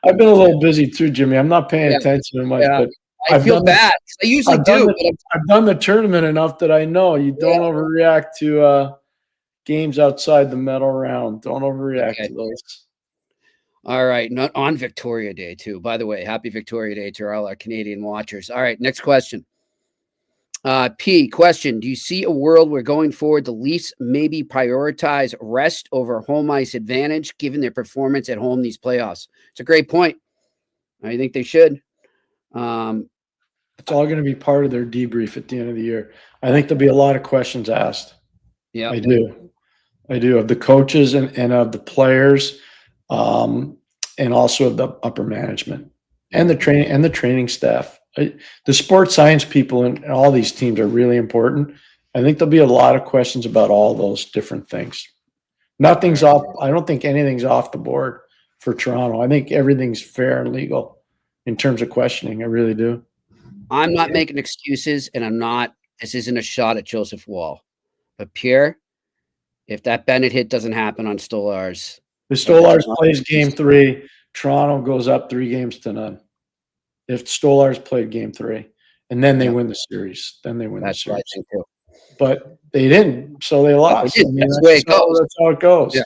I've been a little busy too, Jimmy. I'm not paying attention to much, but I feel bad. I usually do. I've done the tournament enough that I know you don't overreact to games outside the medal round. Don't overreact to those. All right. Not on Victoria Day, too. By the way, happy Victoria Day to all our Canadian watchers. All right. Next question. P, question. Do you see a world where going forward the Leafs maybe prioritize rest over home ice advantage given their performance at home these playoffs? It's a great point. I think they should. It's all going to be part of their debrief at the end of the year. I think there'll be a lot of questions asked. Yeah, I do of the coaches and of the players, and also of the upper management and the training staff. The sports science people and all these teams are really important. I think there'll be a lot of questions about all those different things. Nothing's off. I don't think anything's off the board for Toronto. I think everything's fair and legal in terms of questioning. I really do. I'm not making excuses, and this isn't a shot at Joseph Wall. But Pierre, if that Bennett hit doesn't happen on Stolarz. If Stolarz plays game 3, Toronto goes up 3-0. If Stolarz played game 3, and then they win the series, That's what I think too. But they didn't, so they lost. That's the way it goes. That's how it goes. Yeah.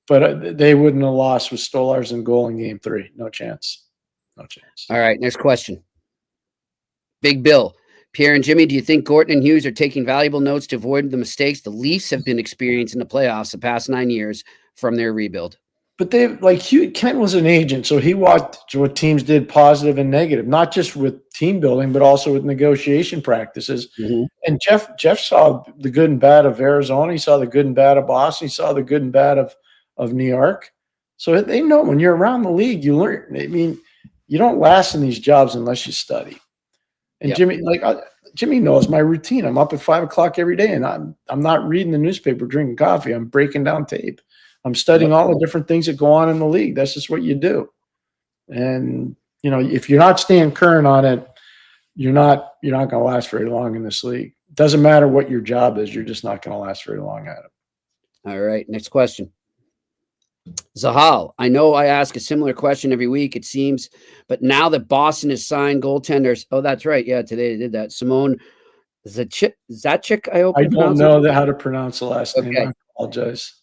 But they wouldn't have lost with Stolarz in goal in game 3. No chance. All right, next question. Big Bill. Pierre and Jimmy, do you think Gorton and Hughes are taking valuable notes to avoid the mistakes the Leafs have been experiencing in the playoffs the past 9 years from their rebuild? But Kent was an agent, so he watched what teams did positive and negative, not just with team building, but also with negotiation practices. Mm-hmm. And Jeff saw the good and bad of Arizona. He saw the good and bad of Boston. He saw the good and bad of New York. So they know when you're around the league, you learn. I mean, you don't last in these jobs unless you study. And Jimmy knows my routine. I'm up at 5 o'clock every day, and I'm not reading the newspaper, drinking coffee. I'm breaking down tape. I'm studying all the different things that go on in the league. That's just what you do. And if you're not staying current on it, you're not going to last very long in this league. It doesn't matter what your job is. You're just not going to last very long at it. All right. Next question. Zahal, I know I ask a similar question every week, it seems, but now that Boston has signed goaltenders, oh, that's right. Yeah, today they did that. Simone Zacic, I hope I don't know how to pronounce the last name. I apologize.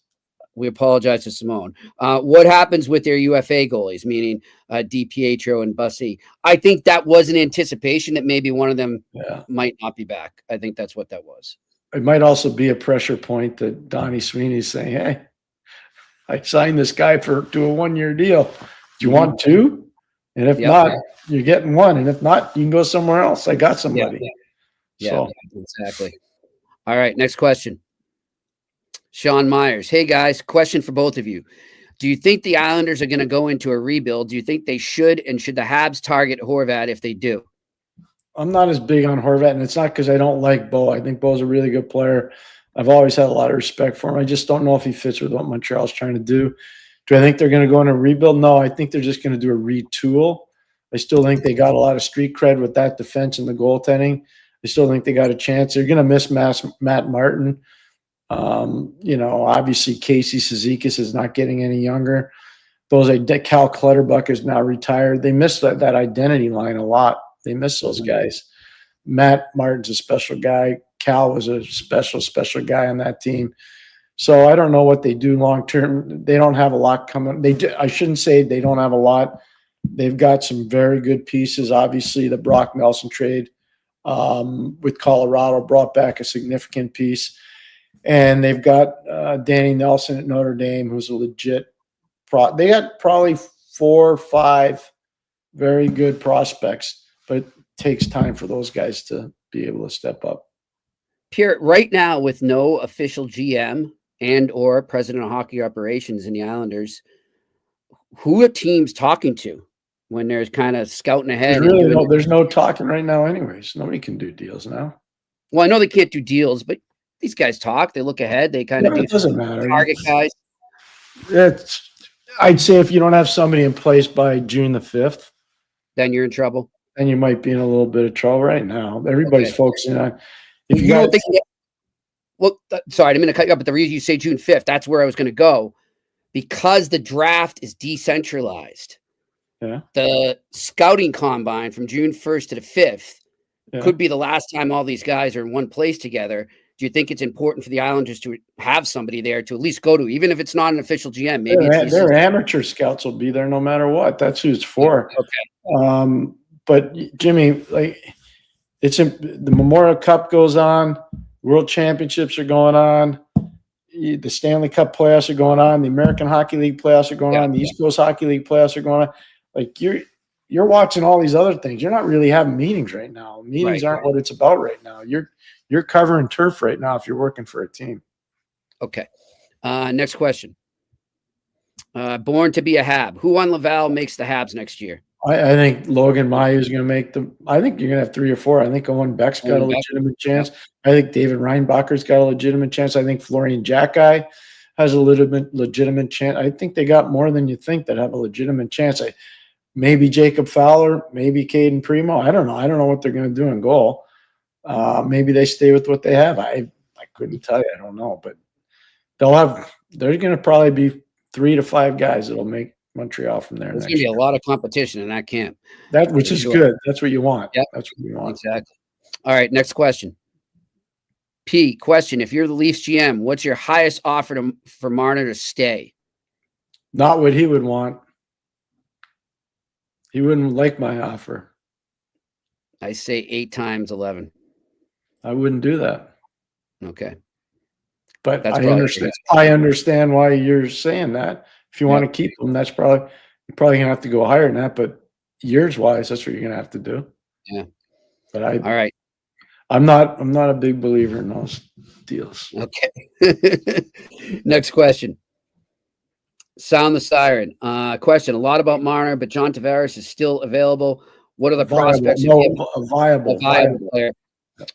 We apologize to Simone. What happens with their UFA goalies, meaning DiPietro and Bussy? I think that was an anticipation that maybe one of them might not be back. I think that's what that was. It might also be a pressure point that Donnie Sweeney's saying, hey, I signed this guy to a 1-year deal. Do you want 2? And if not, you're getting 1. And if not, you can go somewhere else. I got somebody. Yeah, exactly. All right, next question. Sean Myers. Hey, guys, question for both of you. Do you think the Islanders are going to go into a rebuild? Do you think they should? And should the Habs target Horvat if they do? I'm not as big on Horvat, and it's not because I don't like Bo. I think Bo's a really good player. I've always had a lot of respect for him. I just don't know if he fits with what Montreal's trying to do. Do I think they're going to go in a rebuild? No, I think they're just going to do a retool. I still think they got a lot of street cred with that defense and the goaltending. I still think they got a chance. They're going to miss Matt Martin. Obviously Casey Cizikas is not getting any younger. Cal Clutterbuck is now retired. They miss that identity line a lot. They miss those guys. Matt Martin's a special guy. Cal was a special guy on that team. So I don't know what they do long term. They don't have a lot coming. I shouldn't say they don't have a lot. They've got some very good pieces. Obviously, the Brock Nelson trade with Colorado brought back a significant piece. And they've got Danny Nelson at Notre Dame, who's a legit they got probably 4 or 5 very good prospects, but it takes time for those guys to be able to step up. Pierre, right now with no official GM and or president of hockey operations in the Islanders, who are teams talking to when there's kind of scouting ahead? There's no talking right now anyways. Nobody can do deals now. Well, I know they can't do deals, but these guys talk. They look ahead. They kind of it doesn't matter. Target guys. I'd say if you don't have somebody in place by June the 5th, then you're in trouble. Then you might be in a little bit of trouble right now. Everybody's focusing on. If you don't think. Well, sorry, I'm going to cut you up. But the reason you say June 5th, that's where I was going to go, because the draft is decentralized. Yeah. The scouting combine from June 1st to the 5th could be the last time all these guys are in one place together. Do you think it's important for the Islanders to have somebody there to at least go to, even if it's not an official GM? Maybe their amateur scouts will be there no matter what. That's who it's for. Okay. But Jimmy, the Memorial Cup goes on, World Championships are going on, the Stanley Cup playoffs are going on, the American Hockey League playoffs are going on, the East Coast Hockey League playoffs are going on. You're watching all these other things. You're not really having meetings right now. Meetings aren't what it's about right now. You're covering turf right now if you're working for a team. Okay. Next question. Born to be a Hab. Who on Laval makes the Habs next year? I think Logan Mayu is going to make them. I think you're going to have 3 or 4. I think Owen Beck's got a legitimate chance. I think David Reinbacher's got a legitimate chance. I think Florian Jacki has a legitimate chance. I think they got more than you think that have a legitimate chance. Maybe Jacob Fowler, maybe Caden Primo. I don't know. I don't know what they're going to do in goal. Maybe they stay with what they have. I couldn't tell you. I don't know, but there's going to probably be 3 to 5 guys that'll make Montreal from there. There's going to be a lot of competition in that camp. Which is good. That's what you want. Yep. That's what you want. Exactly. All right. Next question. P, question. If you're the Leafs GM, what's your highest offer for Marner to stay? Not what he would want. He wouldn't like my offer. I say 8 times 11. I wouldn't do that. Okay. But I understand why you're saying that. If you want to keep them, you're probably going to have to go higher than that. But years wise, that's what you're going to have to do. Yeah. But All right. I'm not a big believer in those deals. Okay. Next question. Sound the siren. Question. A lot about Marner, but John Tavares is still available. What are the prospects of him? A viable player.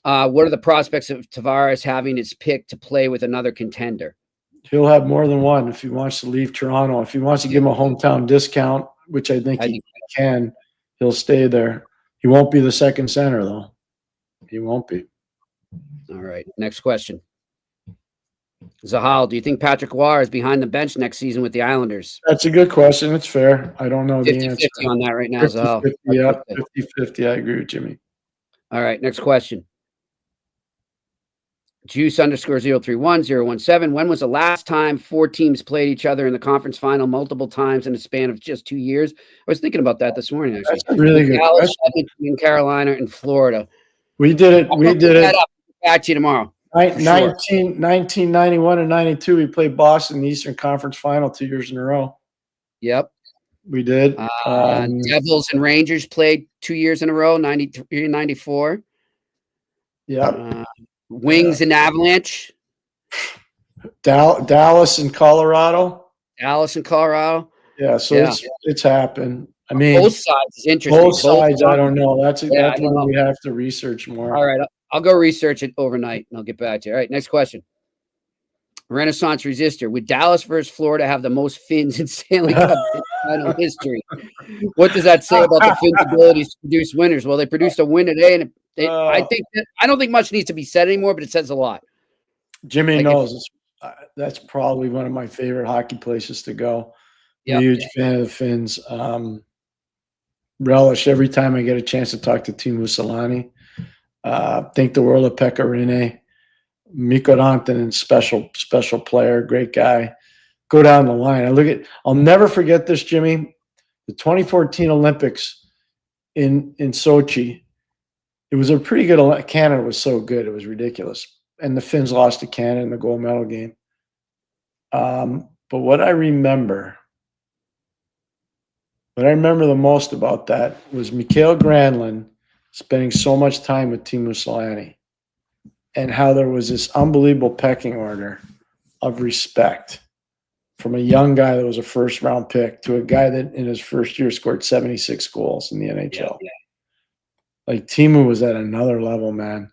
What are the prospects of Tavares having his pick to play with another contender? He'll have more than one if he wants to leave Toronto. If he wants to give him a hometown discount, which I think he can, he'll stay there. He won't be the second center, though. He won't be. All right. Next question. Zahal, do you think Patrick Roy is behind the bench next season with the Islanders? That's a good question. It's fair. I don't know the answer. 50-50 on that right now, Zahal. 50-50, yeah, 50-50. I agree with Jimmy. All right. Next question. Juice_031-017. When was the last time 4 teams played each other in the conference final multiple times in a span of just 2 years? I was thinking about that this morning, actually. That's a really good question. In Carolina and Florida. We did it. We did it. Back to you tomorrow. 1991 and 92, we played Boston in the Eastern Conference Final 2 years in a row. Yep. We did. Devils and Rangers played 2 years in a row, 93 and 94. Yep. Wings and Avalanche. Dallas and Colorado. Yeah, so it's happened. I mean, both sides is interesting. Both sides, I don't know. That's what we have to research more. All right, I'll go research it overnight, and I'll get back to you. All right, next question. Renaissance Resistor. Would Dallas versus Florida have the most Finns in Stanley Cup final history? What does that say about the Finns' abilities to produce winners? Well, they produced a win today, and I don't think much needs to be said anymore, but it says a lot. Jimmy knows that's probably one of my favorite hockey places to go. I'm a huge fan of the Finns. Relish every time I get a chance to talk to Teemu Selanne. Think the world of Pekka Rinne. Mikko Rantanen, special player, great guy. Go down the line. I'll never forget this, Jimmy. The 2014 Olympics in Sochi. It was a pretty good. Canada was so good, it was ridiculous. And the Finns lost to Canada in the gold medal game. But what I remember the most about that was Mikael Granlund spending so much time with Teemu Selanne, and how there was this unbelievable pecking order of respect from a young guy that was a first-round pick to a guy that in his first year scored 76 goals in the NHL. Yeah. Like, Teemu was at another level, man.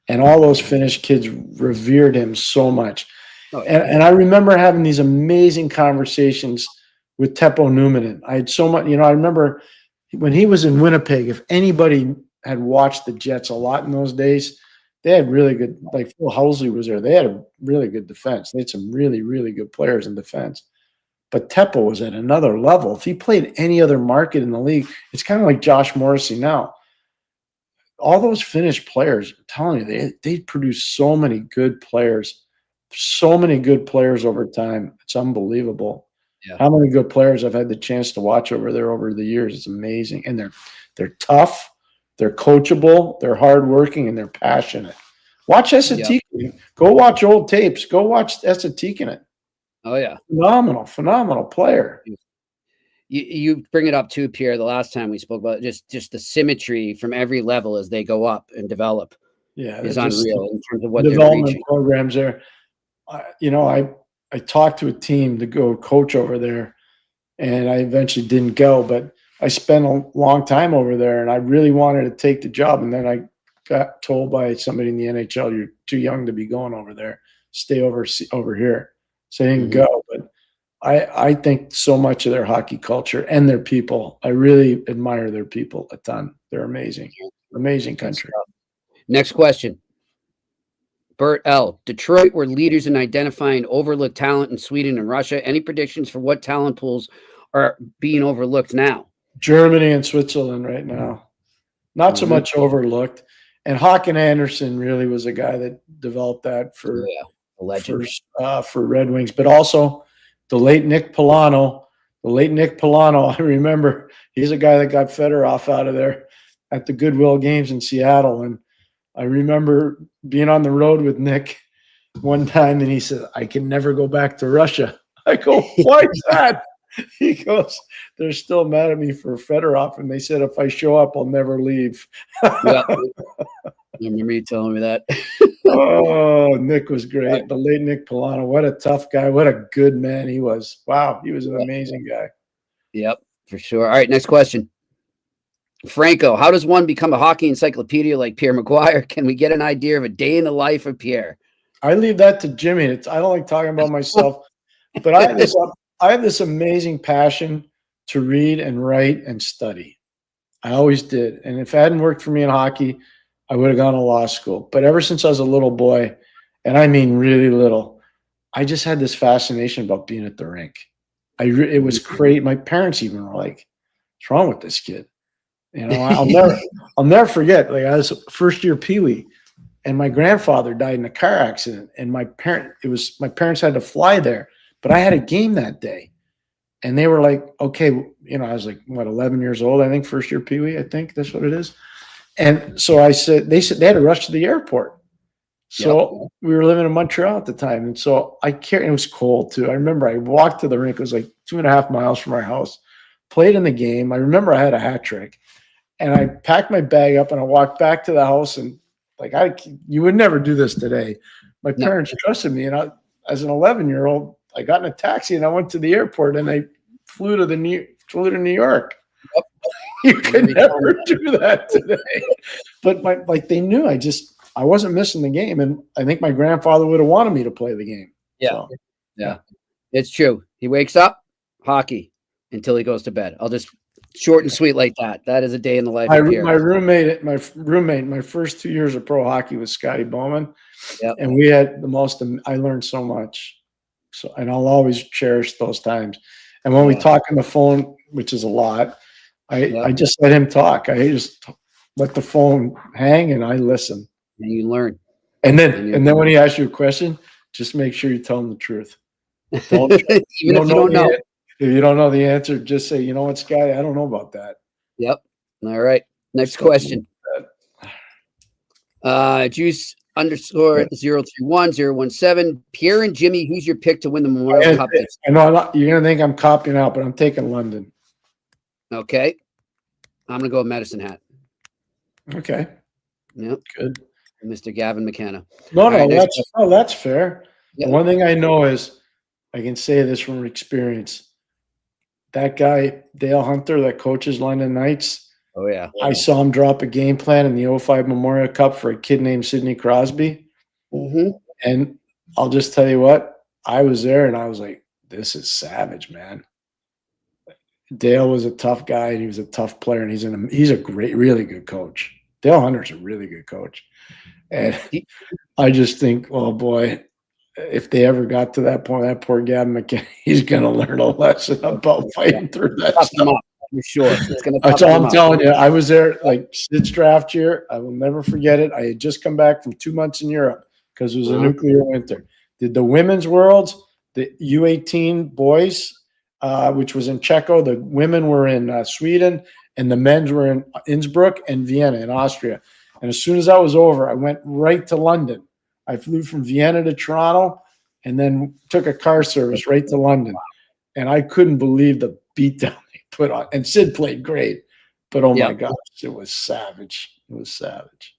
And all those Finnish kids revered him so much. Oh, yeah. And I remember having these amazing conversations with Teppo Numminen. I had so much, I remember when he was in Winnipeg, if anybody had watched the Jets a lot in those days, they had really good, like Phil Housley was there. They had a really good defense. They had some really, really good players in defense. But Teppo was at another level. If he played any other market in the league, it's kind of like Josh Morrissey now. All those Finnish players, I'm telling you, they produced so many good players over time. It's unbelievable. Yeah. How many good players I've had the chance to watch over there over the years. It's amazing. And they're tough. They're coachable, they're hardworking, and they're passionate. Watch Esa Tikkanen. Go watch old tapes. Go watch Esa Tikkanen. Oh, yeah. Phenomenal player. You bring it up too, Pierre, the last time we spoke about it, just the symmetry from every level as they go up and develop. Yeah, is unreal in terms of what development they're reaching. Programs there. I talked to a team to go coach over there, and I eventually didn't go, but I spent a long time over there, and I really wanted to take the job. And then I got told by somebody in the NHL, "You're too young to be going over there. Stay over here." So I didn't go. But I think so much of their hockey culture and their people. I really admire their people a ton. They're amazing. Amazing country. Next question. Bert L. Detroit were leaders in identifying overlooked talent in Sweden and Russia. Any predictions for what talent pools are being overlooked now? Germany and Switzerland right now. Not so much overlooked. And Håkan Andersen really was a guy that developed that for Red Wings. But also the late Nick Polano. I remember he's a guy that got Fedorov out of there at the Goodwill games in Seattle. And I remember being on the road with Nick one time, and he said, "I can never go back to Russia." I go, "Why is that?" He goes, they're still mad at me for Fedorov, and they said if I show up, I'll never leave. Yeah. I remember you telling me that. Oh, Nick was great. The late Nick Polano. What a tough guy. What a good man he was. Wow, he was an amazing guy. Yep, for sure. All right, next question. Franco, how does one become a hockey encyclopedia like Pierre McGuire? Can we get an idea of a day in the life of Pierre? I leave that to Jimmy. I don't like talking about myself, but I have this amazing passion to read and write and study. I always did. And if it hadn't worked for me in hockey, I would have gone to law school. But ever since I was a little boy, and I mean really little, I just had this fascination about being at the rink. It was great. My parents even were like, "What's wrong with this kid?" You know, I'll never forget. Like I was first year Pee Wee, and my grandfather died in a car accident. And my parents had to fly there, but I had a game that day, and they were like, "Okay," you know, I was like, what, 11 years old? I think first year Pee Wee. I think that's what it is. And so they said they had to rush to the airport. So we were living in Montreal at the time. And so it was cold too. I remember I walked to the rink. It was like 2.5 miles from our house, played in the game. I remember I had a hat trick, and I packed my bag up and I walked back to the house. And like, you would never do this today. My parents trusted me. And as an 11-year-old, I got in a taxi and I went to the airport and I flew to New York. You could never do that today. But they knew I wasn't missing the game, and I think my grandfather would have wanted me to play the game. Yeah. So, yeah. It's true. He wakes up, hockey, until he goes to bed. I'll just short and sweet like that. That is a day in the life of Pierre. My roommate, my first 2 years of pro hockey was Scotty Bowman. Yep. And we had I learned so much. So, and I'll always cherish those times. And when we talk on the phone, which is a lot, I just let him talk. I just let the phone hang and I listen. And you learn. And then when he asks you a question, just make sure you tell him the truth. Don't, Even if you don't know. If you don't know the answer, just say, you know what, Scotty, I don't know about that. Yep. All right. Next question. Juice _031-017. Pierre and Jimmy, who's your pick to win the Memorial Cup? I know you're going to think I'm copying out, but I'm taking London. Okay. I'm going to go with Medicine Hat. Okay. Yep. Good. Mr. Gavin McKenna. That's fair. Yep. One thing I know is, I can say this from experience. That guy, Dale Hunter, that coaches London Knights. Oh, yeah. I saw him drop a game plan in the 05 Memorial Cup for a kid named Sidney Crosby. Mm-hmm. And I'll just tell you what, I was there and I was like, this is savage, man. Dale was a tough guy and he was a tough player, and he's a great, really good coach. Dale Hunter's a really good coach. And I just think, oh boy, if they ever got to that point, that poor Gavin McKenna, he's going to learn a lesson about fighting through that stuff. For sure. That's all I'm telling you. I was there like Sid's draft year. I will never forget it. I had just come back from 2 months in Europe because it was a nuclear winter. Did the women's worlds, the U18 boys, which was in Czechia, the women were in Sweden, and the men's were in Innsbruck and Vienna in Austria. And as soon as that was over, I went right to London. I flew from Vienna to Toronto and then took a car service right to London. And I couldn't believe the beatdown they put on. And Sid played great, but oh my gosh, it was savage. It was savage.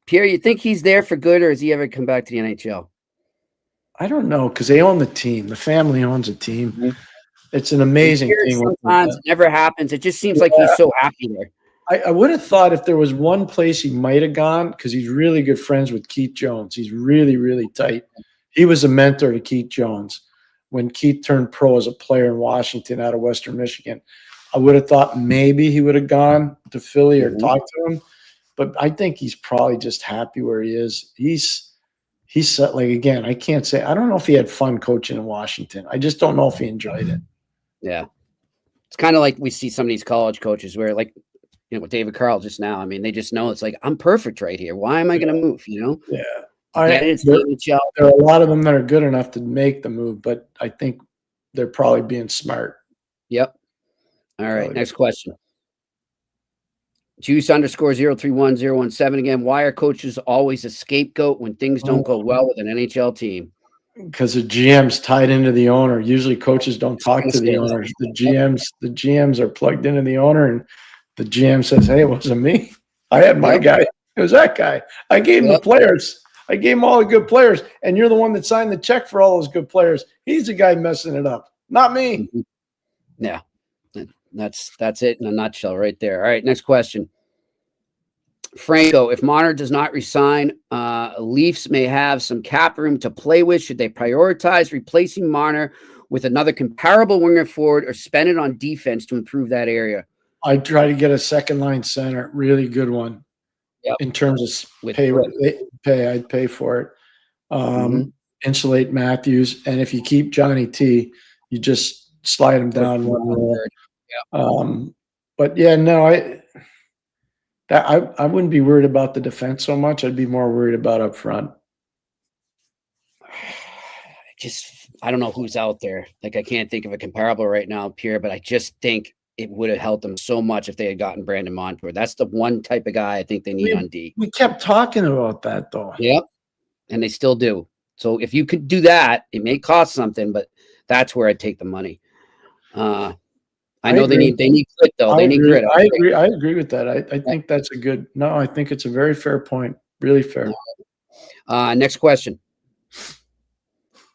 Pierre, you think he's there for good, or has he ever come back to the NHL? I don't know, because they own the team. The family owns a team. Mm-hmm. It's an amazing thing. Sometimes it never happens. It just seems like he's so happy there. I would have thought if there was one place he might have gone, because he's really good friends with Keith Jones. He's really, really tight. He was a mentor to Keith Jones when Keith turned pro as a player in Washington out of Western Michigan. I would have thought maybe he would have gone to Philly or talked to him. But I think he's probably just happy where he is. He's like, again, I can't say. I don't know if he had fun coaching in Washington. I just don't know if he enjoyed it. Yeah. It's kind of like we see some of these college coaches where, like, you know, with David Carl just now, I mean, they just know it's like, I'm perfect right here. Why am I going to move? You know? Yeah. There are a lot of them that are good enough to make the move, but I think they're probably being smart. Yep. All right. Next question. Juice _031-017 again. Why are coaches always a scapegoat when things don't go well with an NHL team? because the GM's tied into the owner. Usually coaches don't talk to the owners. The GMs are plugged into the owner, and the GM says, "Hey, it wasn't me. I had my guy. It was that guy. I gave him the players. I gave him all the good players, and you're the one that signed the check for all those good players. He's the guy messing it up, not me." Yeah, that's it in a nutshell right there. All right, next question. Franco, if Marner does not resign, Leafs may have some cap room to play with. Should they prioritize replacing Marner with another comparable winger forward or spend it on defense to improve that area? I'd try to get a second line center, really good one. In terms of I'd pay for it. Insulate Matthews, and if you keep Johnny T, you just slide him down one roll. But yeah, no, I wouldn't be worried about the defense so much. I'd be more worried about up front. I don't know who's out there. Like, I can't think of a comparable right now, Pierre, but I just think it would have helped them so much if they had gotten Brandon Montour. That's the one type of guy I think they need on D. We kept talking about that, though. Yep, and they still do. So if you could do that, it may cost something, but that's where I'd take the money. I know they need grit, though. They need grit. I agree with that. I think that's a good – no, I think it's a very fair point. Really fair. Next question.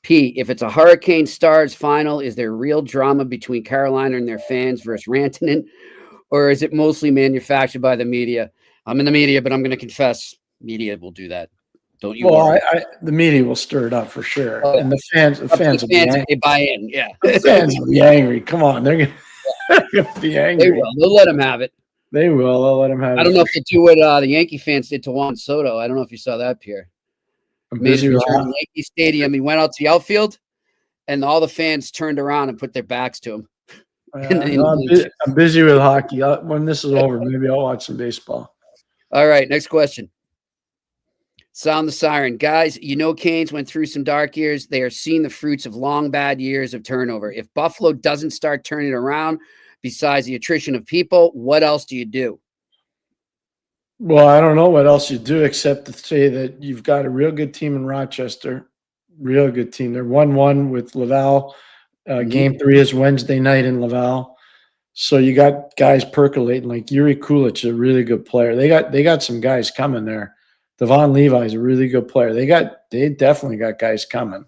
P, if it's a Hurricane Stars final, is there real drama between Carolina and their fans versus Rantanen, or is it mostly manufactured by the media? I'm in the media, but I'm going to confess, media will do that. Don't you? Well, the media will stir it up for sure, and the fans will be angry. They buy in, yeah. The fans will be angry. Come on, they're going to be angry. They will. They'll let them have it. They will. They'll let them have it. I don't know if they do what the Yankee fans did to Juan Soto. I don't know if you saw that, Pierre. Yankee Stadium. He went out to the outfield, and all the fans turned around and put their backs to him. I'm busy with hockey. When this is over, maybe I'll watch some baseball. All right, next question. Sound the siren. Guys, Canes went through some dark years. They are seeing the fruits of long, bad years of turnover. If Buffalo doesn't start turning around, besides the attrition of people, what else do you do? Well, I don't know what else you do except to say that you've got a real good team in Rochester, real good team. They're 1-1 with Laval. Game 3 is Wednesday night in Laval. So you got guys percolating like Yuri Kulich is a really good player. They got some guys coming there. Devon Levi is a really good player. They definitely got guys coming,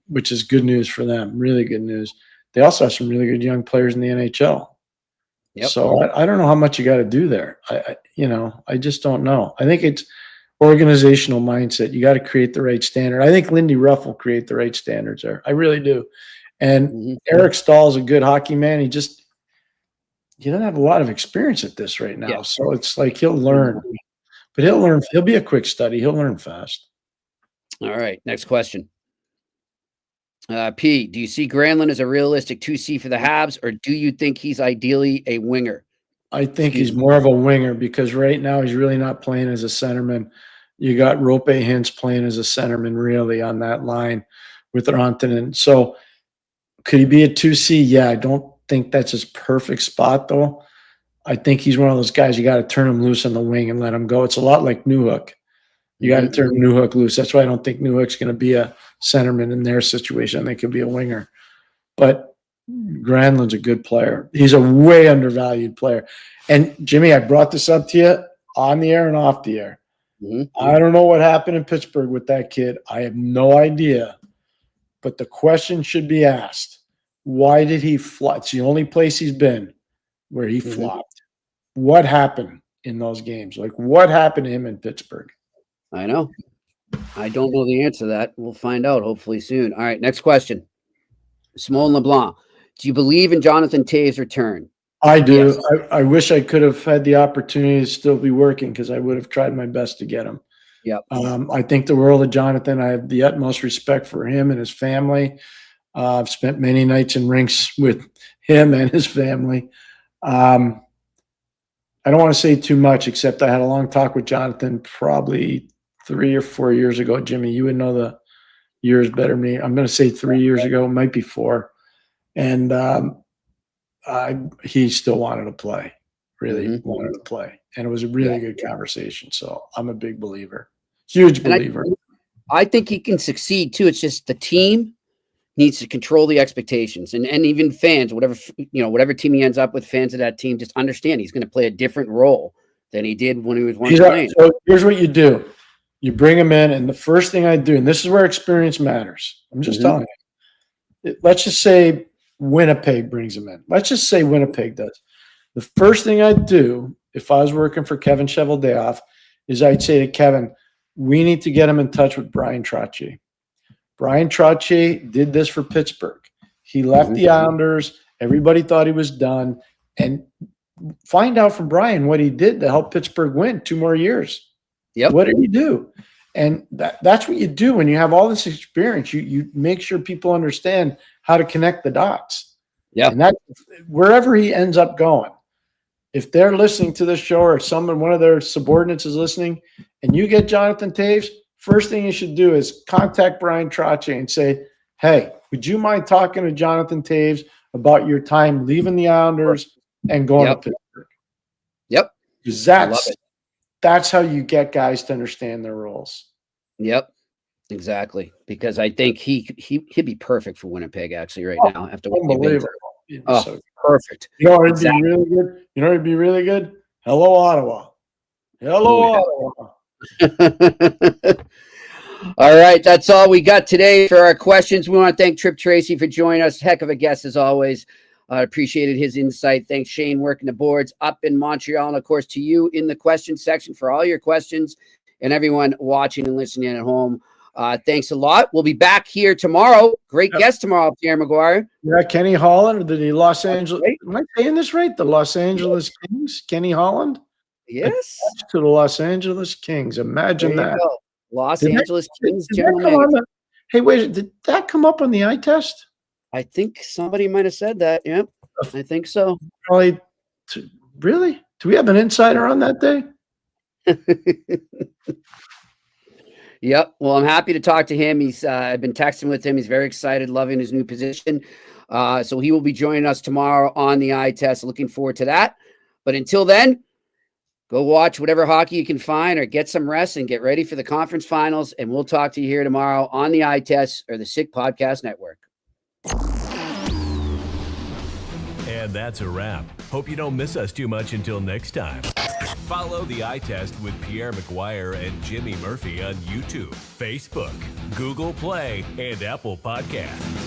which is good news for them. Really good news. They also have some really good young players in the NHL. Yep. So I don't know how much you got to do there. I just don't know. I think it's organizational mindset. You got to create the right standard. I think Lindy Ruff will create the right standards there. I really do. And Eric Stahl is a good hockey man. He doesn't have a lot of experience at this right now. Yeah. So it's like he'll learn. But he'll learn. He'll be a quick study. He'll learn fast. All right. Next question. P, do you see Granlund as a realistic 2C for the Habs, or do you think he's ideally a winger? I think he's more of a winger because right now he's really not playing as a centerman. You got Rope Hintz playing as a centerman really on that line with Rantanen. So could he be a 2C? Yeah, I don't think that's his perfect spot though. I think he's one of those guys you got to turn him loose on the wing and let him go. It's a lot like Newhook. You got to turn Newhook loose. That's why I don't think Newhook's going to be a centerman in their situation. I think he'll be a winger. But Granlund's a good player. He's a way undervalued player. And, Jimmy, I brought this up to you on the air and off the air. I don't know what happened in Pittsburgh with that kid. I have no idea. But the question should be asked, why did he flop? It's the only place he's been where he flopped. What happened in those games? Like, what happened to him in Pittsburgh? I know. I don't know the answer to that. We'll find out hopefully soon. All right, next question. Simone LeBlanc. Do you believe in Jonathan Toews' return? I do. Yes. I wish I could have had the opportunity to still be working because I would have tried my best to get him. Yep. I think the world of Jonathan. I have the utmost respect for him and his family. I've spent many nights in rinks with him and his family. I don't want to say too much, except I had a long talk with Jonathan probably 3 or 4 years ago. Jimmy, you would know the years better than me. I'm going to say 3 years ago. It might be 4. And he still wanted to play, really wanted to play. And it was a really good conversation. So I'm a big believer, huge believer. I think he can succeed too. It's just the team needs to control the expectations, and even fans, whatever team he ends up with, fans of that team just understand he's going to play a different role than he did when he was once playing. So here's what you do: you bring him in, and the first thing I do, and this is where experience matters. I'm just telling you. Let's just say Winnipeg brings him in. Let's just say Winnipeg does. The first thing I'd do if I was working for Kevin Cheveldayoff is I'd say to Kevin, we need to get him in touch with Brian Trottier. Brian Trottier did this for Pittsburgh. He left the Islanders. Everybody thought he was done. And find out from Brian what he did to help Pittsburgh win 2 more years. Yep. What did he do? And that's what you do when you have all this experience. You make sure people understand how to connect the dots. Yeah. And that wherever he ends up going, if they're listening to this show or one of their subordinates is listening, and you get Jonathan Toews, first thing you should do is contact Brian Trottier and say, hey, would you mind talking to Jonathan Toews about your time leaving the Islanders and going to Pittsburgh? Yep. Because that's how you get guys to understand their roles. Yep. Exactly. Because I think he'd be perfect for Winnipeg actually right now. After what unbelievable. So perfect. You know it'd be really good? You know it'd be really good? Hello, Ottawa. Hello, Ottawa. All right, that's all we got today for our questions. We want to thank Trip Tracy for joining us. Heck of a guest as always. Appreciated his insight. Thanks, Shane, working the boards up in Montreal, and of course to you in the question section for all your questions, and everyone watching and listening at home. Thanks a lot. We'll be back here tomorrow. Great guest tomorrow, Pierre McGuire. Yeah, Kenny Holland, the Los Angeles. Am I saying this right? The Los Angeles Kings, Kenny Holland. Yes. To the Los Angeles Kings. Imagine that. Los Angeles Kings general manager. Hey, wait, did that come up on the eye test? I think somebody might have said that. Yep. I think so. Probably. Really? Do we have an insider on that day? Yep. Well, I'm happy to talk to him. I've been texting with him. He's very excited, loving his new position. So he will be joining us tomorrow on the eye test. Looking forward to that. But until then, go watch whatever hockey you can find or get some rest and get ready for the conference finals. And we'll talk to you here tomorrow on the eye test or the Sick Podcast Network. And that's a wrap. Hope you don't miss us too much until next time. Follow the Eye Test with Pierre McGuire and Jimmy Murphy on YouTube, Facebook, Google Play, and Apple Podcasts.